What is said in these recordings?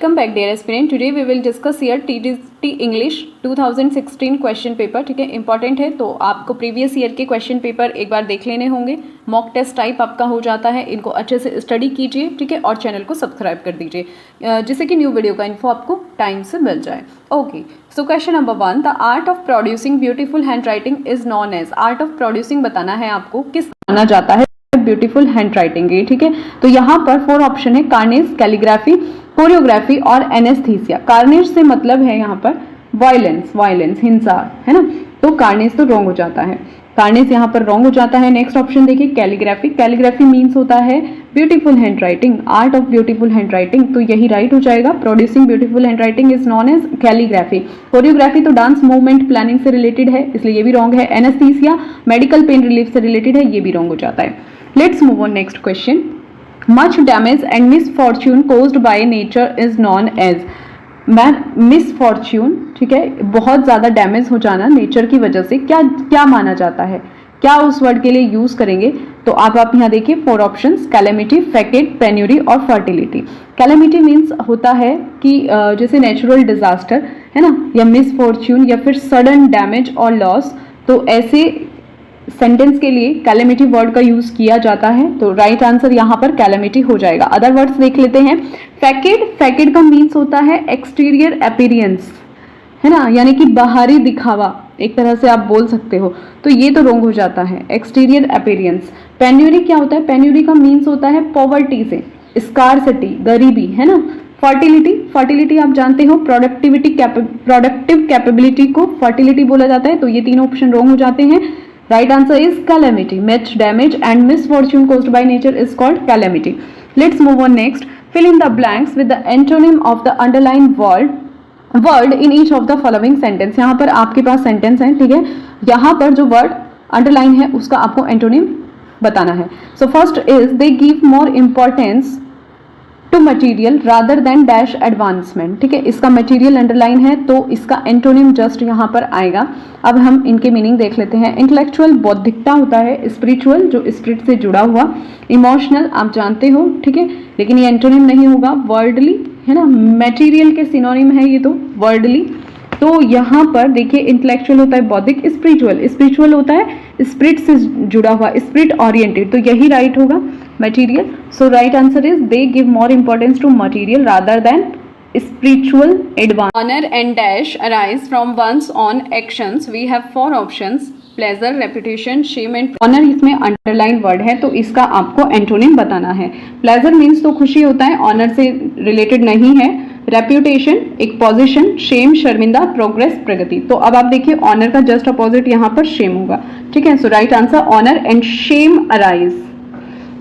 Welcome back dear aspirant. Today we will discuss here TDT English 2016 question paper. ठीक है, important है तो आपको प्रीवियस ईयर के क्वेश्चन पेपर एक बार देख लेने होंगे. मॉक टेस्ट टाइप आपका हो जाता है. इनको अच्छे से स्टडी कीजिए. ठीक है, और चैनल को सब्सक्राइब कर दीजिए जिससे कि न्यू वीडियो का इन्फो आपको टाइम से मिल जाए. Okay, so question number 1, the art of producing beautiful handwriting is known as. Art of producing बताना है आपको किस माना जाता है ब्यूटीफुल हैंड राइटिंग की. ठीक है, तो यहाँ पर 4 ऑप्शन है: कार्निश, कैलीग्राफी, कोरियोग्राफी और एनेस्थीसिया. कार्निश से मतलब है यहाँ पर वायलेंस, हिंसा, है ना. तो कार्निश तो रॉन्ग हो जाता है. कार्निश यहाँ पर रॉन्ग हो जाता है. नेक्स्ट ऑप्शन देखिए कैलीग्राफी मीन्स होता है beautiful handwriting, art of beautiful handwriting, तो यही राइट हो जाएगा. Producing beautiful handwriting is known as calligraphy. Choreography तो डांस मूवमेंट प्लानिंग से रिलेटेड है, इसलिए ये भी रॉन्ग है. एनेस्थीसिया मेडिकल पेन रिलीफ से रिलेटेड है, ये भी रॉन्ग हो जाता है. Let's move on next question. Much damage and misfortune caused by nature is known as. misfortune, ठीक है, बहुत ज़्यादा डैमेज हो जाना नेचर की वजह से क्या माना जाता है, क्या उस वर्ड के लिए यूज करेंगे. तो आप यहाँ देखिए 4 ऑप्शंस: कैलेमिटी, फैकेट, पेन्यूरी और फर्टिलिटी. कैलेमिटी मीन्स होता है कि जैसे नेचुरल डिजास्टर है ना, या मिसफॉर्च्यून या फिर सडन डैमेज और लॉस. तो ऐसे सेंटेंस के लिए कैलेमिटी वर्ड का यूज किया जाता है. तो राइट आंसर यहाँ पर कैलेमिटी हो जाएगा. अदर वर्ड्स देख लेते हैं. फैकेट का मीन्स होता है एक्सटीरियर अपीयरेंस, है ना, यानी कि बाहरी दिखावा, एक तरह से आप बोल सकते हो. तो ये तो रॉन्ग हो जाता है, एक्सटीरियर अपीयरेंस. पेन्यूरी क्या होता है? पेन्यूरी का मीन्स होता है पॉवर्टी से, स्कार्सिटी, गरीबी, है ना. फर्टिलिटी आप जानते हो प्रोडक्टिव कैपेबिलिटी को फर्टिलिटी बोला जाता है. तो ये तीनों ऑप्शन रॉन्ग हो जाते हैं. Right answer is calamity. Much damage and misfortune caused by nature is called calamity. Let's move on next. Fill in the blanks with the antonym of the underlined word in each of the following sentence. यहाँ पर आपके पास sentence है, ठीक है. यहाँ पर जो word underline है उसका आपको antonym बताना है. So first is they give more importance to material rather than dash advancement. ठीक है, इसका मटीरियल अंडरलाइन है तो इसका एंटोनिम जस्ट यहाँ पर आएगा. अब हम इनके मीनिंग देख लेते हैं. इंटेलेक्चुअल बौद्धिकता होता है, स्पिरिचुअल जो स्पिरिट से जुड़ा हुआ, इमोशनल आप जानते हो, ठीक है, लेकिन ये एंटोनिम नहीं होगा. वर्डली है ना, मटेरियल के सिनोनिम है ये तो वर्डली. तो यहाँ पर देखिए इंटेलेक्चुअल होता है बौद्धिक, स्पिरिचुअल होता है स्पिरिट से जुड़ा हुआ, स्पिरिट ओरिएंटेड, तो यही राइट होगा material. So right answer is they give more importance to material rather than spiritual advance. Honour and dash arise from once own actions. We have 4 options: pleasure, reputation, shame and. Honour इसमें underline word है तो इसका आपको antonym बताना है. Pleasure means तो खुशी होता है, ऑनर से रिलेटेड नहीं है. रेप्यूटेशन एक पोजीशन, शेम शर्मिंदा, प्रोग्रेस प्रगति. तो अब आप देखिए ऑनर का जस्ट अपोजिट यहाँ पर शेम होगा. ठीक है, so right answer honour and shame arise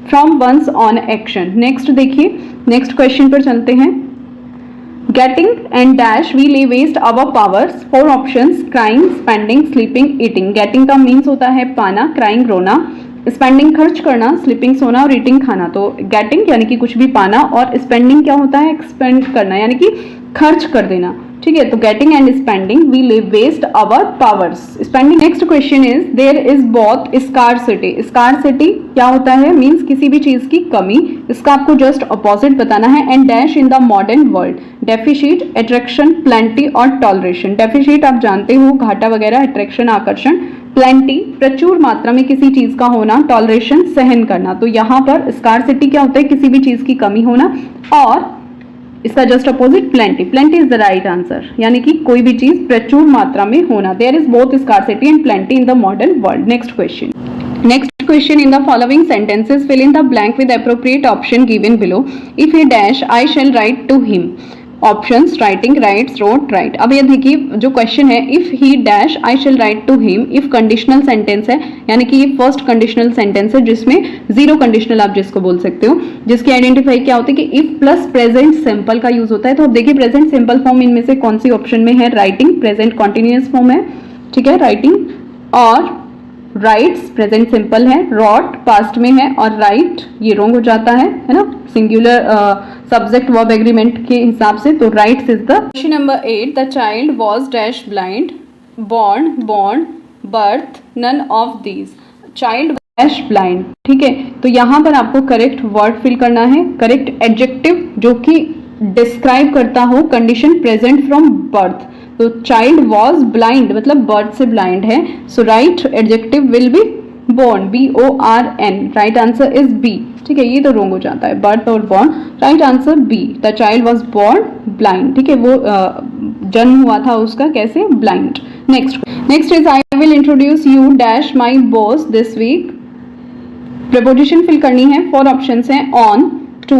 from once on action. Next देखिए, नेक्स्ट क्वेश्चन पर चलते हैं. Getting and dash we lay waste our powers. 4 options: crying, spending, sleeping, eating. Getting का मीन्स होता है पाना, क्राइंग रोना, स्पेंडिंग खर्च करना, स्लीपिंग सोना और ईटिंग खाना. तो गेटिंग यानी कि कुछ भी पाना और स्पेंडिंग क्या होता है? एक्सपेंड करना यानी कि खर्च कर देना. ठीक है, तो getting and spending we live waste our powers. Spending. Next question is there is both scarcity. Scarcity क्या होता है? मीन्स किसी भी चीज की कमी, इसका आपको जस्ट अपोजिट बताना है. And dash in the modern world. Deficit, attraction, plenty और टॉलरेशन. डेफिशिट आप जानते हो घाटा वगैरह, अट्रैक्शन आकर्षण, प्लेंटी प्रचुर मात्रा में किसी चीज का होना, टॉलरेशन सहन करना. तो यहाँ पर स्कार्सिटी क्या होता है? किसी भी चीज की कमी होना, और इसका just opposite plenty is the right answer, यानी कि कोई भी चीज प्रचुर मात्रा में होना. There is both scarcity and plenty in the modern world. Next question in the following sentences fill in the blank with appropriate option given below. If he dash I shall write to him. Options: writing, writes, wrote, write. अब ये देखिए जो question है if he dash I shall write to him. If conditional sentence है, यानी कि ये first conditional sentence है जिसमें 0 कंडीशनल आप जिसको बोल सकते हो, जिसकी आइडेंटिफाई क्या होती है कि इफ प्लस प्रेजेंट सिंपल का यूज होता है. तो अब देखिए प्रेजेंट सिंपल फॉर्म इनमें से कौन सी ऑप्शन में है? राइटिंग प्रेजेंट कॉन्टिन्यूअस फॉर्म है, ठीक है, राइटिंग. और राइट्स प्रेजेंट सिंपल है, रॉट पास्ट में है, और राइट ये रॉन्ग हो जाता है ना, सिंगुलर सब्जेक्ट वर्ब एग्रीमेंट के हिसाब से. तो rights is the. Question number 8, the child was dash blind, born, birth, none of these. Child dash blind. ठीक है, तो यहाँ पर आपको करेक्ट वर्ड फिल करना है, करेक्ट एडजेक्टिव जो कि डिस्क्राइब करता हो कंडीशन प्रेजेंट फ्रॉम बर्थ, तो चाइल्ड वॉज ब्लाइंड मतलब बर्थ से ब्लाइंड है, so right adjective will be born, BORN, right answer is B. ठीक है, ये तो रॉन्ग हो जाता है, बर्थ और born, right answer B, the child was born blind। ठीक है, वो जन्म हुआ था उसका कैसे, blind. Next is I will introduce you dash my boss this week. Preposition fill करनी है, 4 ऑप्शंस हैं, ऑन, टू,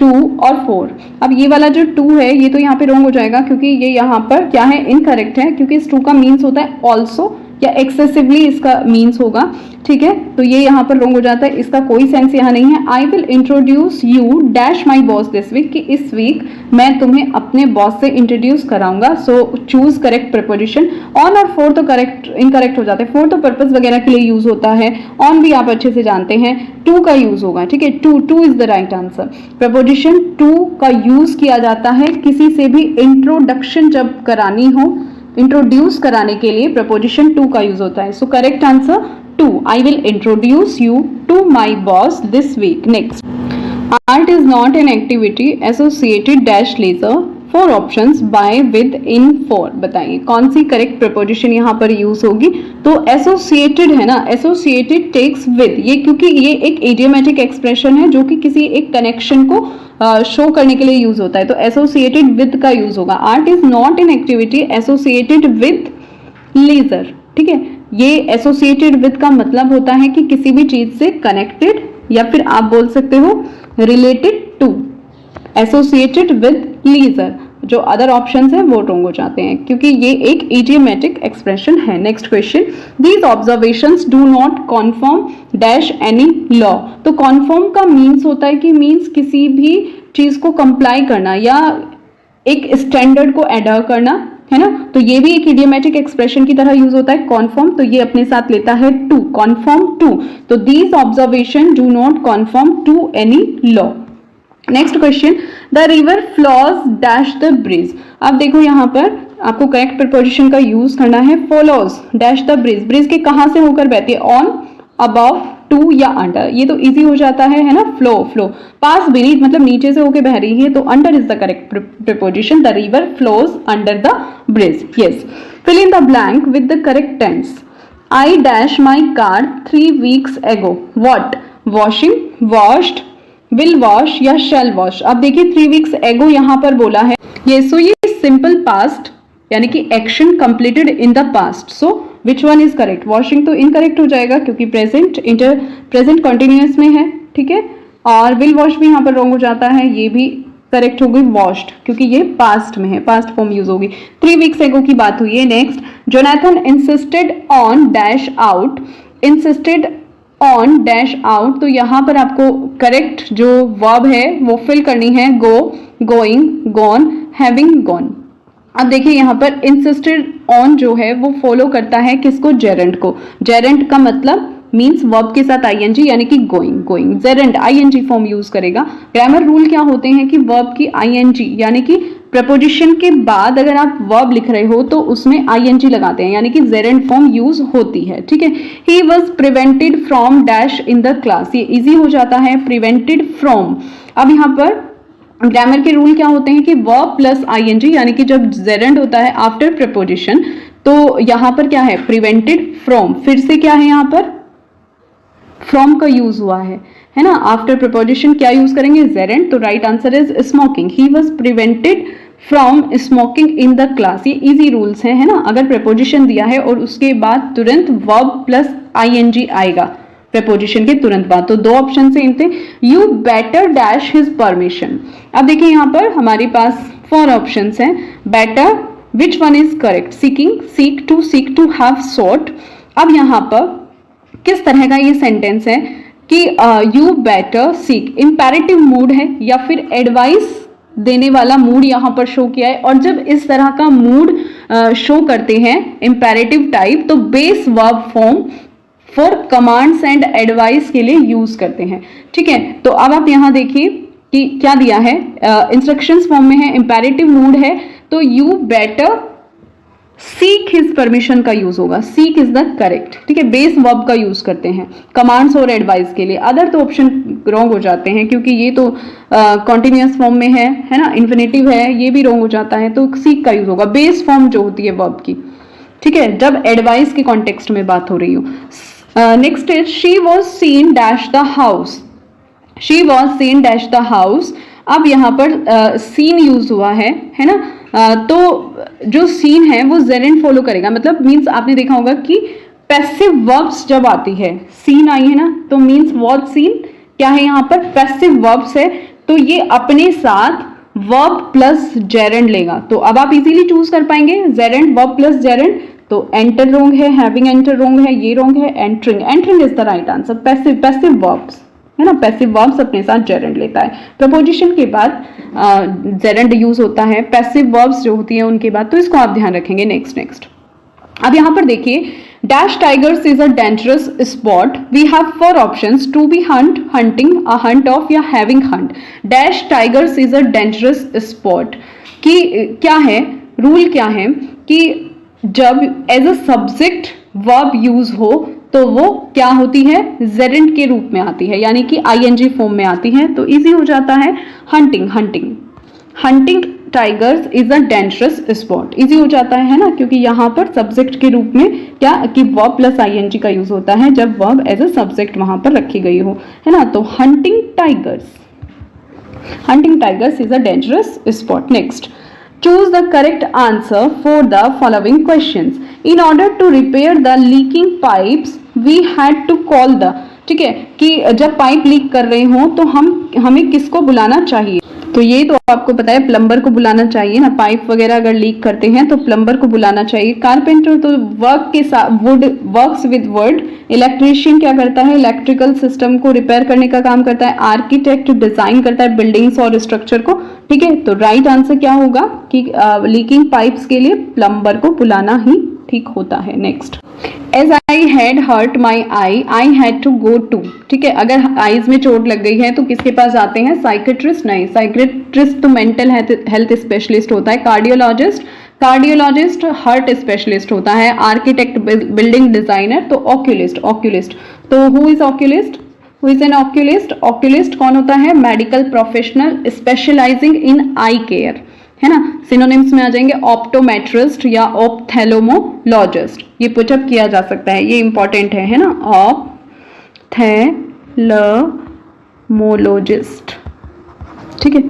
टू और 4। अब ये वाला जो 2 है ये तो यहाँ पे रॉन्ग हो जाएगा क्योंकि ये यहाँ पर क्या है, इनकरेक्ट है, क्योंकि इस 2 का मीन्स होता है ऑल्सो या एक्सेसिवली इसका मीन्स होगा। ठीक है, तो ये यहाँ पर रॉन्ग हो जाता है, इसका कोई सेंस यहाँ नहीं है। I will introduce you dash my boss this week, कि इस वीक मैं तुम्हें अपने बॉस से इंट्रोड्यूस कराऊंगा। So choose correct preposition. On और 4 तो करेक्ट इनकरेक्ट हो जाते हैं, 4 तो पर्पस वगैरह के लिए यूज होता है, ऑन भी आप अच्छे से जानते हैं, 2 का यूज होगा। ठीक है, two is the right answer. Preposition 2 का यूज किया जाता है किसी से भी इंट्रोडक्शन जब करानी हो, इंट्रोड्यूस कराने के लिए प्रपोजिशन 2 का यूज होता है। So correct answer 2, I will introduce you to my boss this week. Next, art is not an activity associated dash leisure, 4 options, by, with, in, for. बताइए कौन सी करेक्ट प्रपोजिशन यहाँ पर use होगी। तो associated है ना, associated takes with, ये क्योंकि ये एक इडियोमेटिक एक्सप्रेशन है जो कि किसी एक कनेक्शन को शो करने के लिए यूज होता है, तो एसोसिएटेड विद का यूज होगा। Art is not an activity associated with leisure. ठीक है, ये एसोसिएटेड विद का मतलब होता है कि किसी भी चीज से कनेक्टेड, या फिर आप बोल सकते हो related to, associated with leisure. जो अदर ऑप्शंस हैं वो रॉन्ग हो जाते हैं क्योंकि ये एक इडियोमेटिक एक्सप्रेशन है। Next question, these observations do not conform dash any law. तो कॉन्फर्म का मीन्स होता है कि मीन्स किसी भी चीज को कंप्लाई करना या एक स्टैंडर्ड को एडर करना, है ना। तो ये भी एक इडियोमेटिक एक्सप्रेशन की तरह यूज होता है कॉन्फर्म, तो ये अपने साथ लेता है टू, कॉन्फर्म टू। तो these observation do not conform to any law. Next question, the river flows dash the bridge. अब देखो यहाँ पर आपको करेक्ट प्रपोजिशन का यूज करना है, follows dash the bridge, bridge के कहां से होकर बहती है, ऑन, अबव, टू या अंडर। ये तो इजी हो जाता है ना, फ्लो, पास बीनीथ मतलब नीचे से होकर बह रही है, तो under is the correct preposition, the river flows under the bridge. Yes, fill in the blank with the correct tense. I dash my car 3 weeks ago, what, washing, washed, will wash या shall wash. अब देखिए 3 weeks ago यहाँ पर बोला है, ये सो ये simple past यानी कि action completed in the past. So which one is correct, washing तो इनकरेक्ट हो जाएगा क्योंकि प्रेजेंट कंटिन्यूअस में है। ठीक है, और विल वॉश भी यहाँ पर रॉन्ग हो जाता है, ये भी करेक्ट होगी, वॉश्ड क्योंकि ये पास्ट में है, पास्ट फॉर्म यूज होगी। 3 weeks ago की बात हुई है। Next, Jonathan insisted on dash out, insisted on dash out, तो यहाँ पर आपको करेक्ट जो वर्ब है वो फिल करनी है, गो, गोइंग, गॉन, हैविंग गॉन। अब देखिए यहाँ पर इंसिस्टेड ऑन जो है वो फॉलो करता है किसको, जेरेंट को। जेरेंट का मतलब मीन्स वर्ब के साथ आईएनजी यानी कि going, gerund ING form use करेगा। ग्रामर रूल क्या होते हैं कि वर्ब की आईएनजी यानी कि प्रपोजिशन के बाद अगर आप वर्ब लिख रहे हो तो उसमें आईएनजी लगाते हैं यानी कि जेरेंट फॉर्म यूज होती है। ठीक है, he was prevented from dash in the class, ये इजी हो जाता है, प्रिवेंटेड फ्रॉम। अब यहाँ पर ग्रामर के रूल क्या होते हैं कि वर्ब प्लस आईएनजी यानी कि जब जेरेंट होता है आफ्टर प्रपोजिशन तो यहाँ पर क्या है, प्रिवेंटेड फ्रॉम, फिर से क्या है यहाँ पर फ्रॉम का यूज हुआ है ना। आफ्टर प्रपोजिशन क्या यूज करेंगे, जेरेंट, तो right answer is smoking. He was prevented from smoking in the class. ये इजी रूल्स है ना। अगर प्रपोजिशन दिया है और उसके बाद तुरंत वर्ब प्लस आईएनजी आएगा प्रपोजिशन के तुरंत बाद, तो 2 ऑप्शन से थे, you better dash his permission. अब देखिए यहाँ पर हमारे पास 4 ऑप्शन हैं, better, which one is correct, seeking, seek to have sought. अब यहाँ पर किस तरह का ये सेंटेंस है कि you better seek, imperative mood है या फिर एडवाइस देने वाला मूड यहाँ पर शो किया है। और जब इस तरह का मूड शो करते हैं इंपैरेटिव टाइप तो base verb form for commands and advice के लिए यूज करते हैं। ठीक है, तो अब आप यहाँ देखिए कि क्या दिया है, इंस्ट्रक्शंस फॉर्म में है, इंपैरेटिव मूड है, तो you better seek his permission का यूज होगा, सीक इज द करेक्ट, ठीक है। बेस वर्ब का यूज करते हैं कमांड्स और एडवाइस के लिए। अदर तो ऑप्शन रॉन्ग हो जाते हैं क्योंकि ये तो कॉन्टिन्यूअस फॉर्म में है ना, इन्फिनेटिव है, ये भी रॉन्ग हो जाता है, तो सीक का यूज होगा, बेस फॉर्म जो होती है वर्ब की, ठीक है, जब एडवाइस के कॉन्टेक्स्ट में बात हो रही हो। Next is she was seen dash the house, she was seen dash the house. अब यहाँ पर सीन यूज हुआ है ना, तो जो सीन है वो जेरेंट फॉलो करेगा, मतलब मीन्स आपने देखा होगा कि पैसिव वर्ब्स जब आती है, सीन आई है ना, तो मीन्स वॉज सीन क्या है, यहाँ पर पैसिव वर्ब्स है, तो ये अपने साथ वर्ब प्लस जेरेंट लेगा। तो अब आप इजीली चूज कर पाएंगे जेरेंट वर्ब प्लस जेरेंट। तो एंटर रोंग है, हैविंग एंटर रोंग है, ये रोंग है, entering, entering is the right answer. Passive verbs है ना, पैसिव वर्ब्स अपने साथ जेरेंट लेता है। प्रपोजिशन के बाद जेरेंट यूज होता है, पैसिव वर्ब्स जो होती है उनके बाद, तो इसको आप ध्यान रखेंगे। नेक्स्ट अब यहाँ पर देखिए, dash tigers is a dangerous spot, we have 4 options, to be hunt, hunting, a hunt of या having hunt. Dash tigers is a dangerous spot कि क्या है, रूल क्या है कि जब as a subject verb use हो तो वो क्या होती है, जेरेंट के रूप में आती है, यानी कि आईएनजी फॉर्म में आती है, तो इजी हो जाता है hunting, hunting, hunting tigers is a dangerous spot, easy हो जाता है ना, क्योंकि यहाँ पर सब्जेक्ट के रूप में क्या कि वर्ब प्लस आईएनजी का यूज होता है जब वर्ब एज अ सब्जेक्ट वहां पर रखी गई हो, है ना। तो hunting tigers is a dangerous spot. Next, choose the correct answer for the following questions. In order to repair the leaking pipes, we had to call the, ठीक है, कि जब पाइप लीक कर रहे हो तो हमें किसको बुलाना चाहिए। तो ये तो आपको पता है, प्लम्बर को बुलाना चाहिए ना, पाइप वगैरह अगर लीक करते हैं तो प्लम्बर को बुलाना चाहिए। कारपेंटर तो वर्क के साथ would, works with would. Electrician क्या करता है, इलेक्ट्रिकल सिस्टम को रिपेयर करने का काम करता है। आर्किटेक्ट डिजाइन करता है बिल्डिंग्स और स्ट्रक्चर को, ठीक है। तो राइट आंसर क्या होगा कि लीकिंग पाइप्स के लिए प्लम्बर को बुलाना ही ठीक होता है। Next, as I had hurt my eye I had go go, to है, अगर आईज में चोट लग गई है तो किसके पास जाते हैं, साइकेट्रिस्ट नहीं, साइकेट्रिस्ट तो मेंटल हेल्थ स्पेशलिस्ट होता है। कार्डियोलॉजिस्ट हार्ट स्पेशलिस्ट होता है। आर्किटेक्ट बिल्डिंग डिजाइनर, तो ऑक्यूलिस्ट। तो who is oculist, who is an oculist, oculist कौन होता है, मेडिकल प्रोफेशनल स्पेशलाइजिंग इन आई केयर, है ना। सिनोनिम्स में आ जाएंगे ऑप्टोमेट्रिस्ट या ऑप्थेल्मोलॉजिस्ट, ये पुटअप किया जा सकता है, ये इंपॉर्टेंट है ना, ऑप्थेल्मोलॉजिस्ट, ठीक है।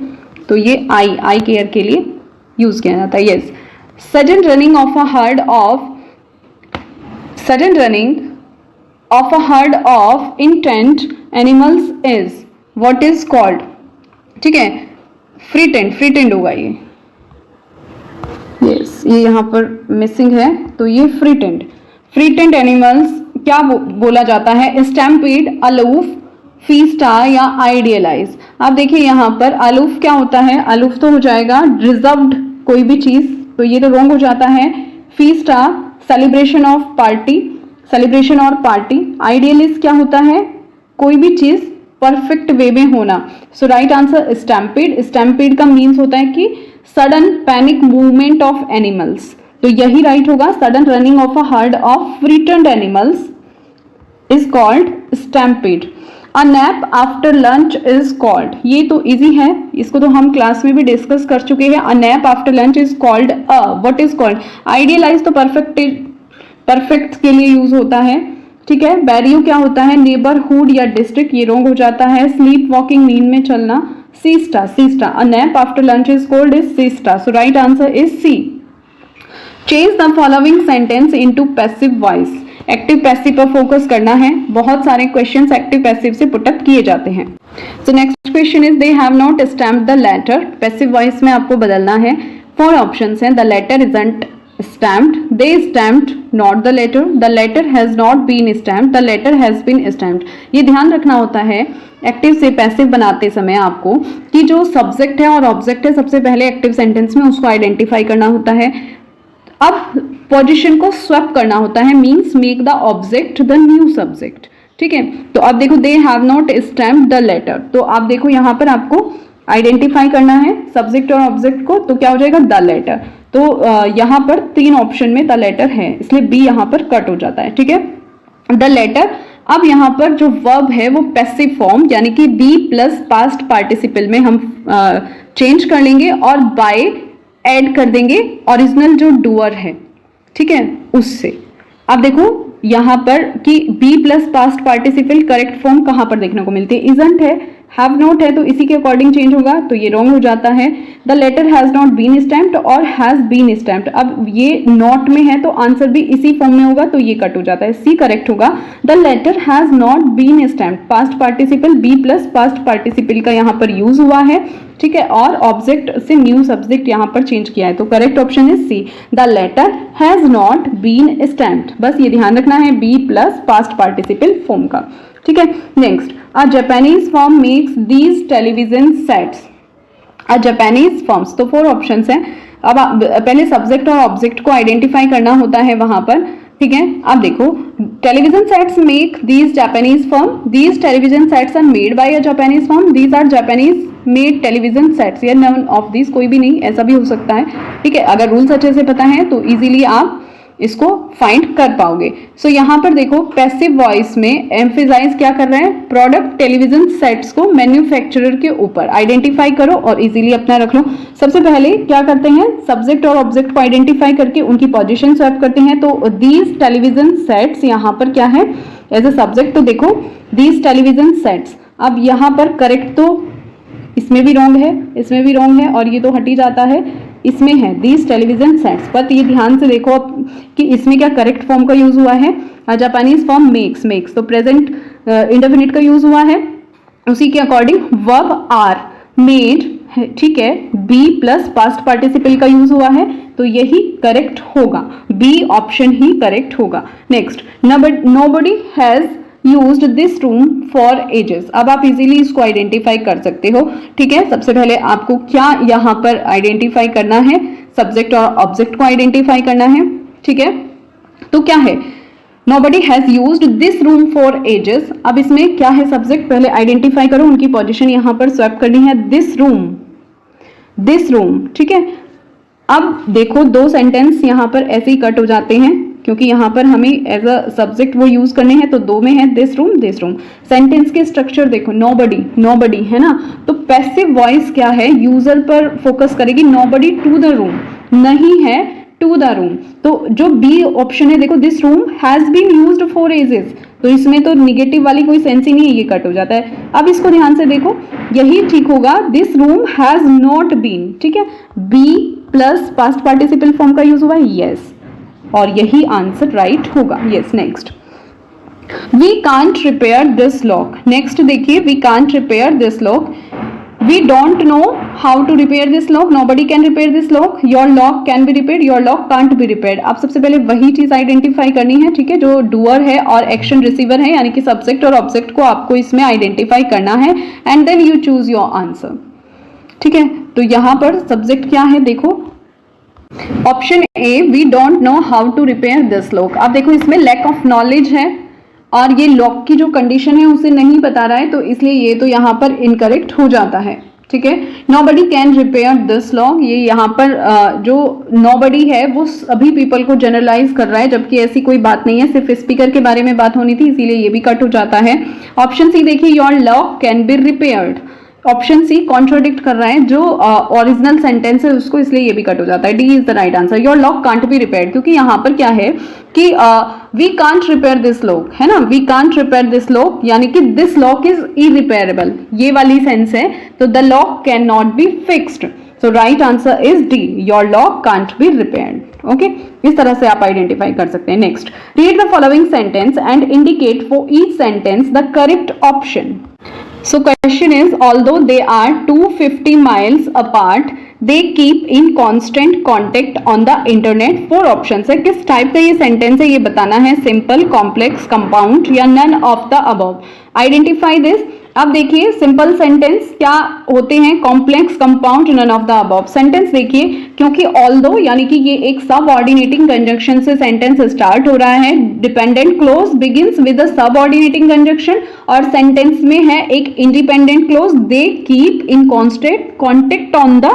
तो ये आई केयर के लिए यूज किया जाता है। Yes, sudden running of a herd of intent animals is what is called, ठीक है, फ्री टेंड होगा ये। यस, ये यहाँ पर मिसिंग है, तो ये फ्री टेंड एनिमल्स क्या बोला जाता है, स्टैम्पीड, अलूफ, फीस्टा या आइडियलाइज। आप देखिए यहाँ पर अलूफ क्या होता है, अलूफ तो हो जाएगा रिजर्व्ड कोई भी चीज, तो ये तो रॉन्ग हो जाता है। फीस्टा सेलिब्रेशन और पार्टी। आइडियलिस्ट क्या होता है, कोई भी चीज परफेक्ट वे में होना। सो राइट आंसर स्टैम्पीड का मीन्स होता है कि sudden panic movement of animals, तो यही राइट होगा। Sudden running of a herd of frightened animals is called stampede. A nap after lunch is called, ये तो इजी है, इसको तो हम क्लास में भी डिस्कस कर चुके हैं। A nap after lunch is called what is called, idealise तो परफेक्ट के लिए यूज होता है, ठीक है। बैरियो क्या होता है, नेबरहुड या डिस्ट्रिक्ट, ये रॉन्ग हो जाता है। स्लीप वॉकिंग, नींद में चलना, siesta. A nap after lunch is called is siesta, so right answer is C. Change the following sentence into passive voice, active passive पर फोकस करना है। बहुत सारे क्वेश्चंस एक्टिव पैसिव से पुटअप किए जाते हैं। So next question is they have not stamped the letter, passive voice में आपको बदलना है। 4 ऑप्शंस हैं, the letter isn't stamped, they stamped not the letter has not been stamped, the letter has been stamped। ये ध्यान रखना होता है एक्टिव से पैसिव बनाते समय आपको कि जो सब्जेक्ट है और ऑब्जेक्ट है, सबसे पहले एक्टिव सेंटेंस में उसको आइडेंटिफाई करना होता है। अब पोजीशन को स्वैप करना होता है, means make the object the new subject, ठीक है। तो अब देखो they have not stamped the letter, तो आप देखो यहाँ पर आपको आइडेंटिफाई करना है सब्जेक्ट और ऑब्जेक्ट को, तो क्या हो जाएगा द लेटर। तो तो यहाँ पर 3 ऑप्शन में द लेटर है, इसलिए बी यहाँ पर कट हो जाता है, ठीक है। द लेटर, अब यहाँ पर जो वर्ब है वो पैसिव फॉर्म यानी कि बी प्लस पास्ट पार्टिसिपल में हम चेंज कर लेंगे और बाय ऐड कर देंगे ओरिजिनल जो डूअर है, ठीक है, उससे। अब देखो यहाँ पर कि B plus past participle correct form कहाँ पर देखने को मिलती है, इजंट है, हैव नॉट है, तो इसी के अकॉर्डिंग चेंज होगा, तो ये रॉन्ग हो जाता है। The letter has not been stamped और हैज बीन स्टैम्प्ड, अब ये नॉट में है तो आंसर भी इसी फॉर्म में होगा, तो ये कट हो जाता है, सी करेक्ट होगा। The letter has not been stamped, past participle B plus past participle का यहाँ पर यूज हुआ है, ठीक है, और ऑब्जेक्ट से न्यू सब्जेक्ट यहाँ पर चेंज किया है, तो correct option is C, the letter has not been stamped. बस ये ध्यान रखना है B plus past participle form का, ठीक है। Next, a Japanese firm makes these television sets. A Japanese firms, तो 4 ऑप्शंस हैं। अब पहले सब्जेक्ट और ऑब्जेक्ट को आइडेंटिफाई करना होता है वहां पर, ठीक है। अब देखो, television sets make these Japanese firm, these television sets are made by a Japanese firm, these are Japanese made television sets, या नन ऑफ दीज, कोई भी नहीं, ऐसा भी हो सकता है, ठीक है। अगर रूल्स अच्छे से पता है तो इजीली आप इसको फाइंड कर पाओगे। सो यहाँ पर देखो पैसिव वॉइस में एम्फेसाइज क्या कर रहे हैं, प्रोडक्ट टेलीविजन सेट्स को मैन्युफैक्चरर के ऊपर आइडेंटिफाई करो और इजीली अपना रख लो। सबसे पहले क्या करते हैं, सब्जेक्ट और ऑब्जेक्ट को आइडेंटिफाई करके उनकी पोजीशन स्वैप करते हैं, तो दीज टेलीविजन सेट्स यहाँ पर क्या है एज ए सब्जेक्ट, तो देखो दीज टेलीविजन सेट्स। अब यहाँ पर करेक्ट तो इसमें भी रॉन्ग है, इसमें भी रॉन्ग है, और ये तो हट ही जाता है, इसमें है दीज टेलीविजन सेट्स, पर ये ध्यान से देखो कि इसमें क्या करेक्ट फॉर्म का यूज हुआ है, जापानीज फॉर्म मेक्स, तो प्रेजेंट इंडेफिनिट का यूज हुआ है, उसी के अकॉर्डिंग वर्ब आर मेड, ठीक है, बी प्लस पास्ट पार्टिसिपल का यूज हुआ है, तो यही करेक्ट होगा, बी ऑप्शन ही करेक्ट होगा। Next, nobody has used this room for ages. अब आप इजीली इसको आइडेंटिफाई कर सकते हो, ठीक है। सबसे पहले आपको क्या यहाँ पर आइडेंटिफाई करना है, सब्जेक्ट और ऑब्जेक्ट को आइडेंटिफाई करना है, ठीक है। तो क्या है, nobody has used this room for ages. अब इसमें क्या है, सब्जेक्ट पहले आइडेंटिफाई करो, उनकी पोजीशन यहाँ पर स्वैप करनी है, दिस रूम, ठीक है। अब देखो 2 सेंटेंस यहाँ पर ऐसे ही कट हो जाते हैं, क्योंकि यहाँ पर हमें एज अ सब्जेक्ट वो यूज करने हैं, तो 2 में है दिस रूम। सेंटेंस के स्ट्रक्चर देखो, नोबडी है ना, तो पैसिव वॉइस क्या है, यूजर पर फोकस करेगी, नोबडी टू द रूम, नहीं है टू द रूम, तो जो बी ऑप्शन है देखो, this room has been used for ages, तो इसमें तो निगेटिव वाली कोई सेंस ही नहीं है, ये कट हो जाता है। अब इसको ध्यान से देखो, यही ठीक होगा, this room has not been, ठीक है, B plus past participle form का यूज हुआ है, यस, और यही आंसर राइट होगा, yes. Next, we can't repair this lock. Next देखिए, we can't repair this lock, we don't know how to repair this lock, nobody can repair this lock, your lock can be repaired, your lock can't be repaired. आप सबसे पहले वही चीज identify करनी है, ठीक है, जो डूअर है और एक्शन रिसीवर है, यानी कि सब्जेक्ट और ऑब्जेक्ट को आपको इसमें आइडेंटिफाई करना है, and then you choose your answer, ठीक है। तो यहाँ पर सब्जेक्ट क्या है, देखो option A, we don't know how to repair this lock. अब देखो इसमें लैक ऑफ नॉलेज है और ये लॉक की जो कंडीशन है उसे नहीं बता रहा है, तो इसलिए ये तो यहाँ पर इनकरेक्ट हो जाता है, ठीक है। Nobody can repair this lock, ये यहाँ पर जो नोबडी है वो सभी पीपल को जनरलाइज कर रहा है, जबकि ऐसी कोई बात नहीं है, सिर्फ स्पीकर के बारे में बात होनी थी, इसीलिए ये भी कट हो जाता है। ऑप्शन सी देखिए, your lock can be repaired, option C contradict कर रहा है जो ओरिजिनल सेंटेंस है उसको, इसलिए ये भी कट हो जाता है, D is the right answer. Your lock can't be repaired, क्योंकि यहाँ पर क्या है कि we can't repair this lock, है ना, we can't repair this lock, यानी कि दिस लॉक इज इरिपेयरेबल, ये वाली सेंस है, तो the lock can not be fixed, so right answer is D, your lock can't be repaired. Okay, इस तरह से आप आइडेंटिफाई कर सकते हैं। Next, read the following sentence and indicate for each sentence the correct option. So question is, although they are 250 miles apart, they keep in constant contact on the internet। 4 options है, किस type का ये sentence है ये बताना है, simple, complex, compound या none of the above. Identify this. अब देखिए सिंपल सेंटेंस क्या होते हैं, complex, compound, none of the above. Sentence देखिए, क्योंकि ऑल्दो यानी कि ये एक सबऑर्डिनेटिंग कंजंक्शन से सेंटेंस स्टार्ट हो रहा है, dependent clause begins with the subordinating conjunction, और सेंटेंस में है एक independent clause, they keep in constant contact on the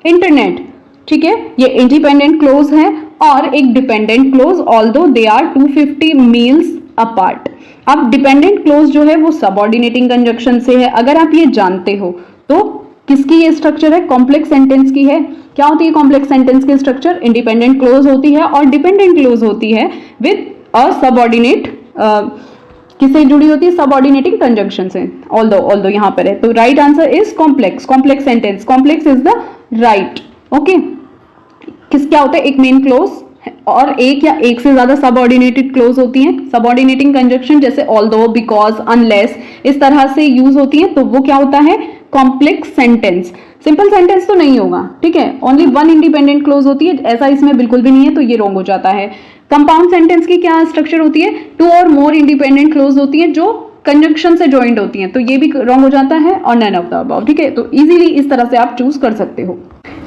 internet. ठीक है, ये इंडिपेंडेंट क्लोज है, और एक dependent clause although they are 250 miles apart. अब डिपेंडेंट क्लोज जो है वो सबऑर्डिनेटिंग कंजक्शन से है। अगर आप ये जानते हो तो किसकी ये स्ट्रक्चर है, कॉम्प्लेक्स सेंटेंस की है। क्या होती है कॉम्प्लेक्स सेंटेंस की स्ट्रक्चर, इंडिपेंडेंट क्लोज होती है और डिपेंडेंट क्लोज होती है विद अ सबऑर्डिनेट, किससे जुड़ी होती है, सबऑर्डिनेटिंग कंजंक्शन से, ऑल्दो यहाँ पर है। तो right answer is complex sentence, complex is the right. Okay, किस क्या होता है, एक मेन क्लोज और एक या एक से ज्यादा सबऑर्डिनेटेड क्लोज होती हैं। सबऑर्डिनेटिंग कंजंक्शन जैसे ऑल्दो, बिकॉज, अनलेस इस तरह से यूज होती है, तो वो क्या होता है, कॉम्प्लेक्स सेंटेंस। सिंपल सेंटेंस तो नहीं होगा, ठीक है, ओनली वन इंडिपेंडेंट क्लोज होती है, ऐसा इसमें बिल्कुल भी नहीं है, तो ये रॉन्ग हो जाता है। कंपाउंड सेंटेंस की क्या स्ट्रक्चर होती है, टू और मोर इंडिपेंडेंट क्लोज होती है जो कंजंक्शन से ज्वाइंट होती हैं, तो ये भी रॉन्ग हो जाता है, और नन ऑफ द अबव, ठीक है। तो इजीली इस तरह से आप चूज कर सकते हो।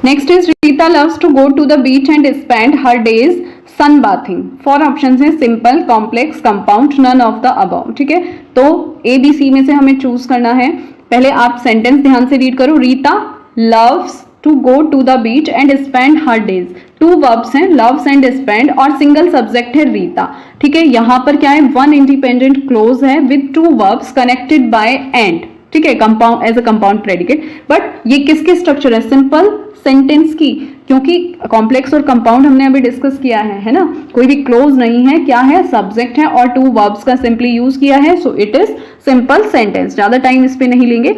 Next is Rita loves to go to the beach and spend her days sunbathing. 4 option है, simple, complex, compound, none of the above, ठीक है। तो ए बी सी में से हमें चूज करना है। पहले आप सेंटेंस ध्यान से रीड करो, Rita loves to go to the beach and spend her days. 2 verbs हैं, लव्स एंड स्पेंड, और सिंगल सब्जेक्ट है रीता, ठीक है। यहाँ पर क्या है, वन इंडिपेंडेंट क्लोज है with 2 verbs connected by and, ठीक है, compound as a compound predicate. But ये किसके स्ट्रक्चर है, सिंपल सेंटेंस की, क्योंकि कॉम्प्लेक्स और कंपाउंड हमने अभी डिस्कस किया है ना। कोई भी क्लोज नहीं है, क्या है, सब्जेक्ट है और 2 वर्ब्स का सिंपली यूज किया है, so it is simple sentence. ज्यादा टाइम इस पे नहीं लेंगे।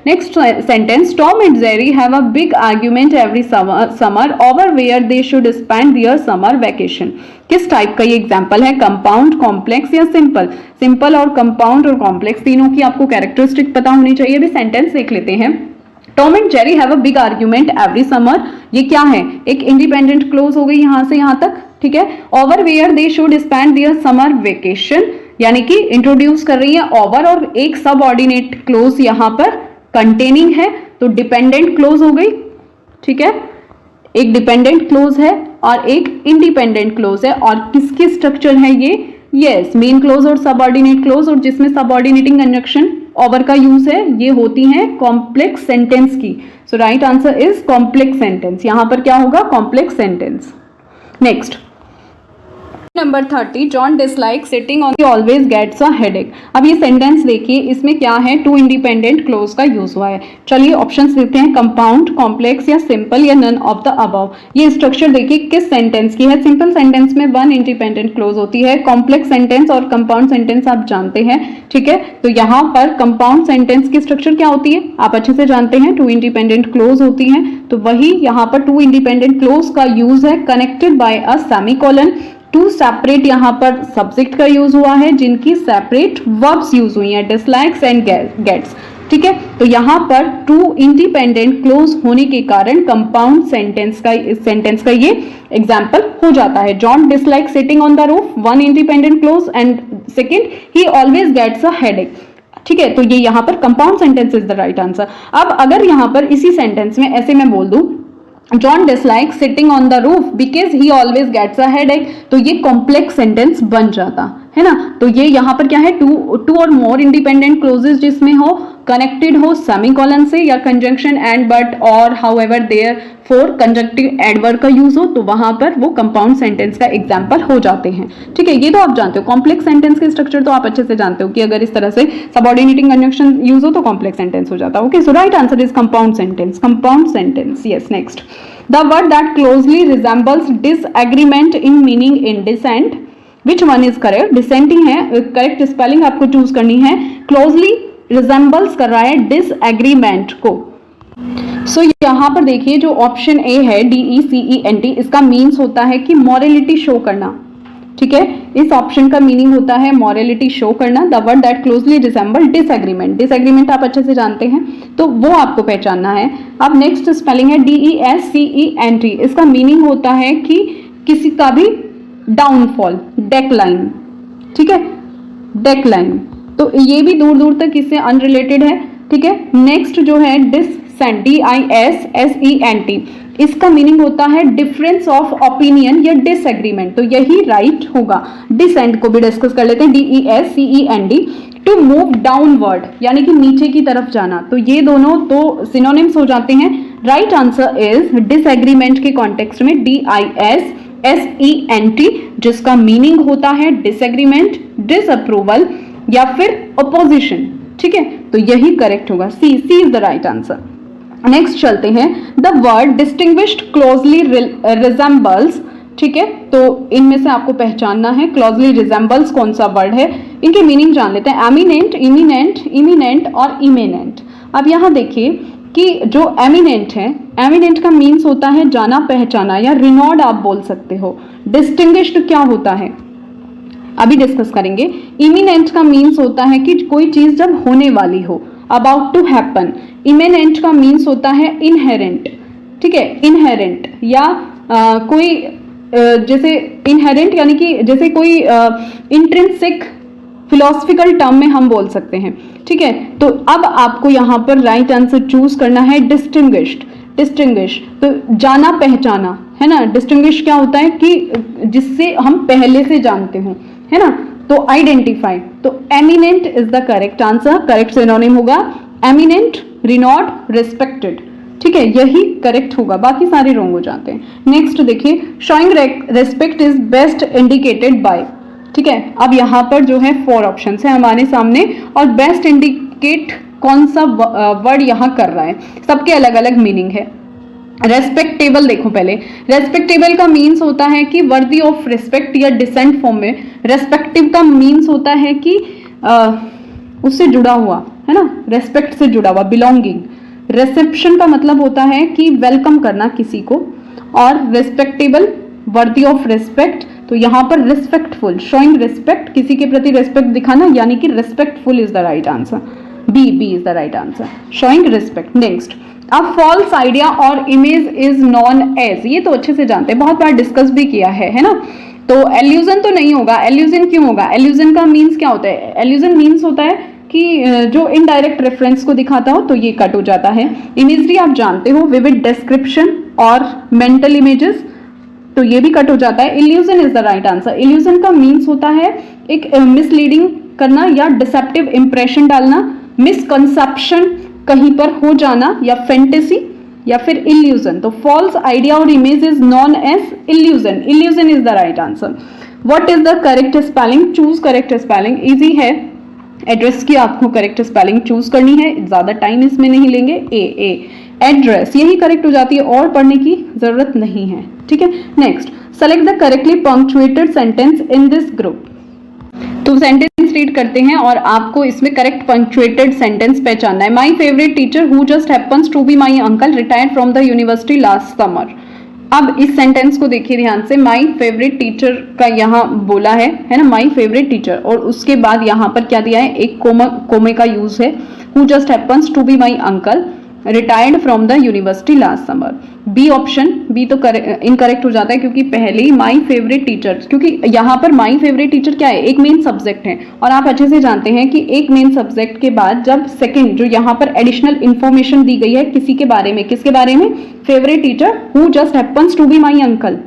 Next sentence, Tom and Jerry have a big argument every summer over where they should spend their summer vacation. किस टाइप का ये एग्जांपल है, कंपाउंड, कॉम्प्लेक्स या सिंपल। सिंपल और कंपाउंड और कॉम्प्लेक्स तीनों की आपको कैरेक्टरिस्टिक पता होनी चाहिए। अभी सेंटेंस देख लेते हैं। Tom and Jerry have a big argument every summer, ये क्या है, एक इंडिपेंडेंट क्लोज हो गई यहां से यहां तक, ठीक है। Over where they should spend their summer vacation, यानी कि इंट्रोड्यूस कर रही है ओवर, और एक सब ऑर्डिनेट क्लोज यहां पर कंटेनिंग है, तो डिपेंडेंट क्लोज हो गई, ठीक है। एक डिपेंडेंट क्लोज है और एक इंडिपेंडेंट क्लोज है, और किसकी स्ट्रक्चर है ये, यस, मेन क्लोज और सबऑर्डिनेट क्लोज, और जिसमें सबऑर्डिनेटिंग कंजंक्शन ओवर का यूज है, ये होती हैं कॉम्प्लेक्स सेंटेंस की। So right answer is complex sentence. यहां पर क्या होगा, complex sentence. Next number 30, John dislike sitting on, always gets a headache. अब ये सेंटेंस देखिए, इसमें क्या है, 2 इंडिपेंडेंट क्लोज का यूज हुआ है। चलिए ऑप्शंस देखते हैं, कंपाउंड, कॉम्प्लेक्स या सिंपल या नन ऑफ द अबव। ये स्ट्रक्चर देखिए किस सेंटेंस की है, सिंपल सेंटेंस में 1 इंडिपेंडेंट क्लोज होती है, कॉम्प्लेक्स सेंटेंस और कंपाउंड सेंटेंस आप जानते हैं, ठीक है। तो यहाँ पर कंपाउंड सेंटेंस की स्ट्रक्चर क्या होती है, आप अच्छे से जानते हैं, 2 इंडिपेंडेंट क्लोज होती हैं, तो वही यहाँ पर 2 इंडिपेंडेंट क्लोज का यूज है, connected by a semicolon. 2 separate यहाँ पर सब्जेक्ट का यूज हुआ है, जिनकी सेपरेट वर्ब्स यूज हुई हैं, डिसलाइक्स एंड गेट्स, ठीक है। तो यहाँ पर 2 इंडिपेंडेंट क्लोज होने के कारण कंपाउंड सेंटेंस का ये एग्जाम्पल हो जाता है। John dislike sitting on the roof, 1 independent clause, and second he always gets a headache, ठीक है। तो ये यहाँ पर compound sentence is the right answer. अब अगर यहाँ पर इसी सेंटेंस में ऐसे मैं बोल दूं, John dislike sitting on the roof because he always gets a headache, तो ये कॉम्प्लेक्स सेंटेंस बन जाता है ना। तो ये यहाँ पर क्या है, टू और मोर इंडिपेंडेंट क्लोजेस जिसमें हो, कनेक्टेड हो सेमीकोलन से, या कंजंक्शन एंड बट और however therefore conjunctive adverb का यूज हो, तो वहां पर वो कंपाउंड सेंटेंस का एग्जांपल हो जाते हैं, ठीक है। ये तो आप जानते हो, कॉम्प्लेक्स सेंटेंस के स्ट्रक्चर तो आप अच्छे से जानते हो कि अगर इस तरह से सबऑर्डिनेटिंग कंजंक्शन यूज हो तो कॉम्प्लेक्स सेंटेंस हो जाता है। Okay, so right answer is compound sentence, yes. Next, the word that closely resembles disagreement in meaning in dissent, which one is correct. Dissenting है, करेक्ट स्पेलिंग आपको choose करनी है। Closely resembles कर रहा है डिसएग्रीमेंट को। सो यहाँ पर देखिए जो ऑप्शन ए है DECENT, इसका मीन्स होता है कि मॉरलिटी शो करना, ठीक है। इस ऑप्शन का मीनिंग होता है मॉरलिटी शो करना। The word that closely resemble disagreement आप अच्छे से जानते हैं, तो वो आपको पहचानना है। अब नेक्स्ट स्पेलिंग है DESCENT, इसका मीनिंग होता है कि किसी का भी डाउनफॉल, डेक्लाइन, ठीक है, डेक्लाइन, तो ये भी दूर दूर तक इससे अनरिलेटेड है, ठीक है। नेक्स्ट जो है डिसेंट, DISSENT, इसका मीनिंग होता है डिफरेंस ऑफ ओपिनियन या डिसएग्रीमेंट, तो यही राइट होगा। डिसेंट को भी डिस्कस कर लेते हैं, DESCENT। टू मूव डाउनवर्ड यानी कि नीचे की तरफ जाना, तो ये दोनों तो सिनोनिम्स हो जाते हैं। राइट आंसर इज डिसएग्रीमेंट के कॉन्टेक्स्ट में DISSENT, जिसका मीनिंग होता है डिसएग्रीमेंट, डिसअप्रूवल या फिर अपोजिशन। ठीक है, तो यही करेक्ट होगा, C is the right answer. Next चलते हैं, the word distinguished closely resembles. ठीक है, तो इनमें से आपको पहचानना है क्लोजली रिजेंबल्स कौन सा वर्ड है, इनके मीनिंग जान लेते हैं। एमिनेंट, इमिनेंट और इमिनेंट। अब यहाँ देखिए कि जो एमिनेंट है, एमिनेंट का मीन्स होता है जाना पहचाना या रिनॉर्ड आप बोल सकते हो। डिस्टिंग्विश्ड क्या होता है अभी डिस्कस करेंगे। इमिनेंट का मीन्स होता है कि कोई चीज जब होने वाली हो, अबाउट टू हैपन। इमिनेंट का मीन्स होता है इनहेरेंट। ठीक है, इनहेरेंट या कोई जैसे इनहेरेंट यानी कि जैसे कोई इंट्रिंसिक फिलोसफिकल टर्म में हम बोल सकते हैं। ठीक है, तो अब आपको यहाँ पर राइट आंसर चूज करना है डिस्टिंग्विश्ड। तो जाना पहचाना है ना। डिस्टिंग्विश क्या होता है कि जिससे हम पहले से जानते हो, है ना, तो आइडेंटिफाई। तो eminent is the correct answer. Correct synonym होगा एमिनेंट, रिनॉर्ड, रिस्पेक्टेड। ठीक है, यही करेक्ट होगा, बाकी सारे रॉन्ग हो जाते हैं। नेक्स्ट देखिए, showing respect is best indicated by. ठीक है, अब यहाँ पर जो है 4 ऑप्शन है हमारे सामने और बेस्ट इंडिकेट कौन सा वर्ड यहाँ कर रहा है, सबके अलग अलग मीनिंग है। रेस्पेक्टेबल देखो पहले, रेस्पेक्टेबल का मीन्स होता है कि वर्दी ऑफ रिस्पेक्ट या डिसेंट फॉर्म में। रेस्पेक्टिव का मीन्स होता है कि उससे जुड़ा हुआ, है ना, रेस्पेक्ट से जुड़ा हुआ, बिलोंगिंग। रिसेप्शन का मतलब होता है कि वेलकम करना किसी को, और रेस्पेक्टेबल वर्दी ऑफ रिस्पेक्ट, तो यहाँ पर रिस्पेक्टफुल, शोइंग रिस्पेक्ट, किसी के प्रति रिस्पेक्ट दिखाना, यानी कि respectful is the right answer. B is the right answer, showing respect. Next, a false idea और इमेज इज नॉन एज। ये तो अच्छे से जानते हैं, बहुत बार डिस्कस भी किया है ना। तो एल्यूजन तो नहीं होगा। एल्यूजन क्यों होगा? एल्यूजन का मीन्स क्या होता है? एल्यूजन मीन्स होता है कि जो इनडायरेक्ट रेफरेंस को दिखाता हो, तो ये कट हो जाता है। इमेजरी आप जानते हो, विविड डिस्क्रिप्शन और मेंटल इमेजेस, तो ये भी कट हो जाता है। Illusion is the right answer. Illusion का मीन्स होता है एक मिसलीडिंग करना या डिसेप्टिव इंप्रेशन डालना, मिसकंसेप्शन कहीं पर हो जाना, या फैंटेसी या फिर इल्यूजन। तो फॉल्स आइडिया और image is known as illusion. Illusion is the right answer. What is the correct spelling? Choose correct spelling. Easy है, एड्रेस की आपको करेक्ट स्पेलिंग चूज करनी है, ज्यादा टाइम इसमें नहीं लेंगे। ए एड्रेस, यही करेक्ट हो जाती है और पढ़ने की जरूरत नहीं है। ठीक है, next, select the correctly punctuated sentence in this group. तो सेंटेंस रीड करते हैं और आपको इसमें करेक्ट पंक्चुएटेड सेंटेंस पहचानना है। My favourite teacher who just happens to be my uncle retired from the university last summer. अब इस सेंटेंस को देखिए ध्यान से। माई फेवरेट टीचर का यहाँ बोला है ना, माई फेवरेट टीचर, और उसके बाद यहाँ पर क्या दिया है, एक कोमे का यूज है। Who just happens to be my uncle retired from the university last summer. B option, B तो इनकरेक्ट हो जाता है क्योंकि पहले ही माई फेवरेट टीचर, क्योंकि यहाँ पर माई फेवरेट टीचर क्या है, एक मेन सब्जेक्ट है, और आप अच्छे से जानते हैं कि एक मेन सब्जेक्ट के बाद जब सेकंड जो यहाँ पर एडिशनल इंफॉर्मेशन दी गई है किसी के बारे में, किसके बारे में, favourite teacher who just happens to be my uncle.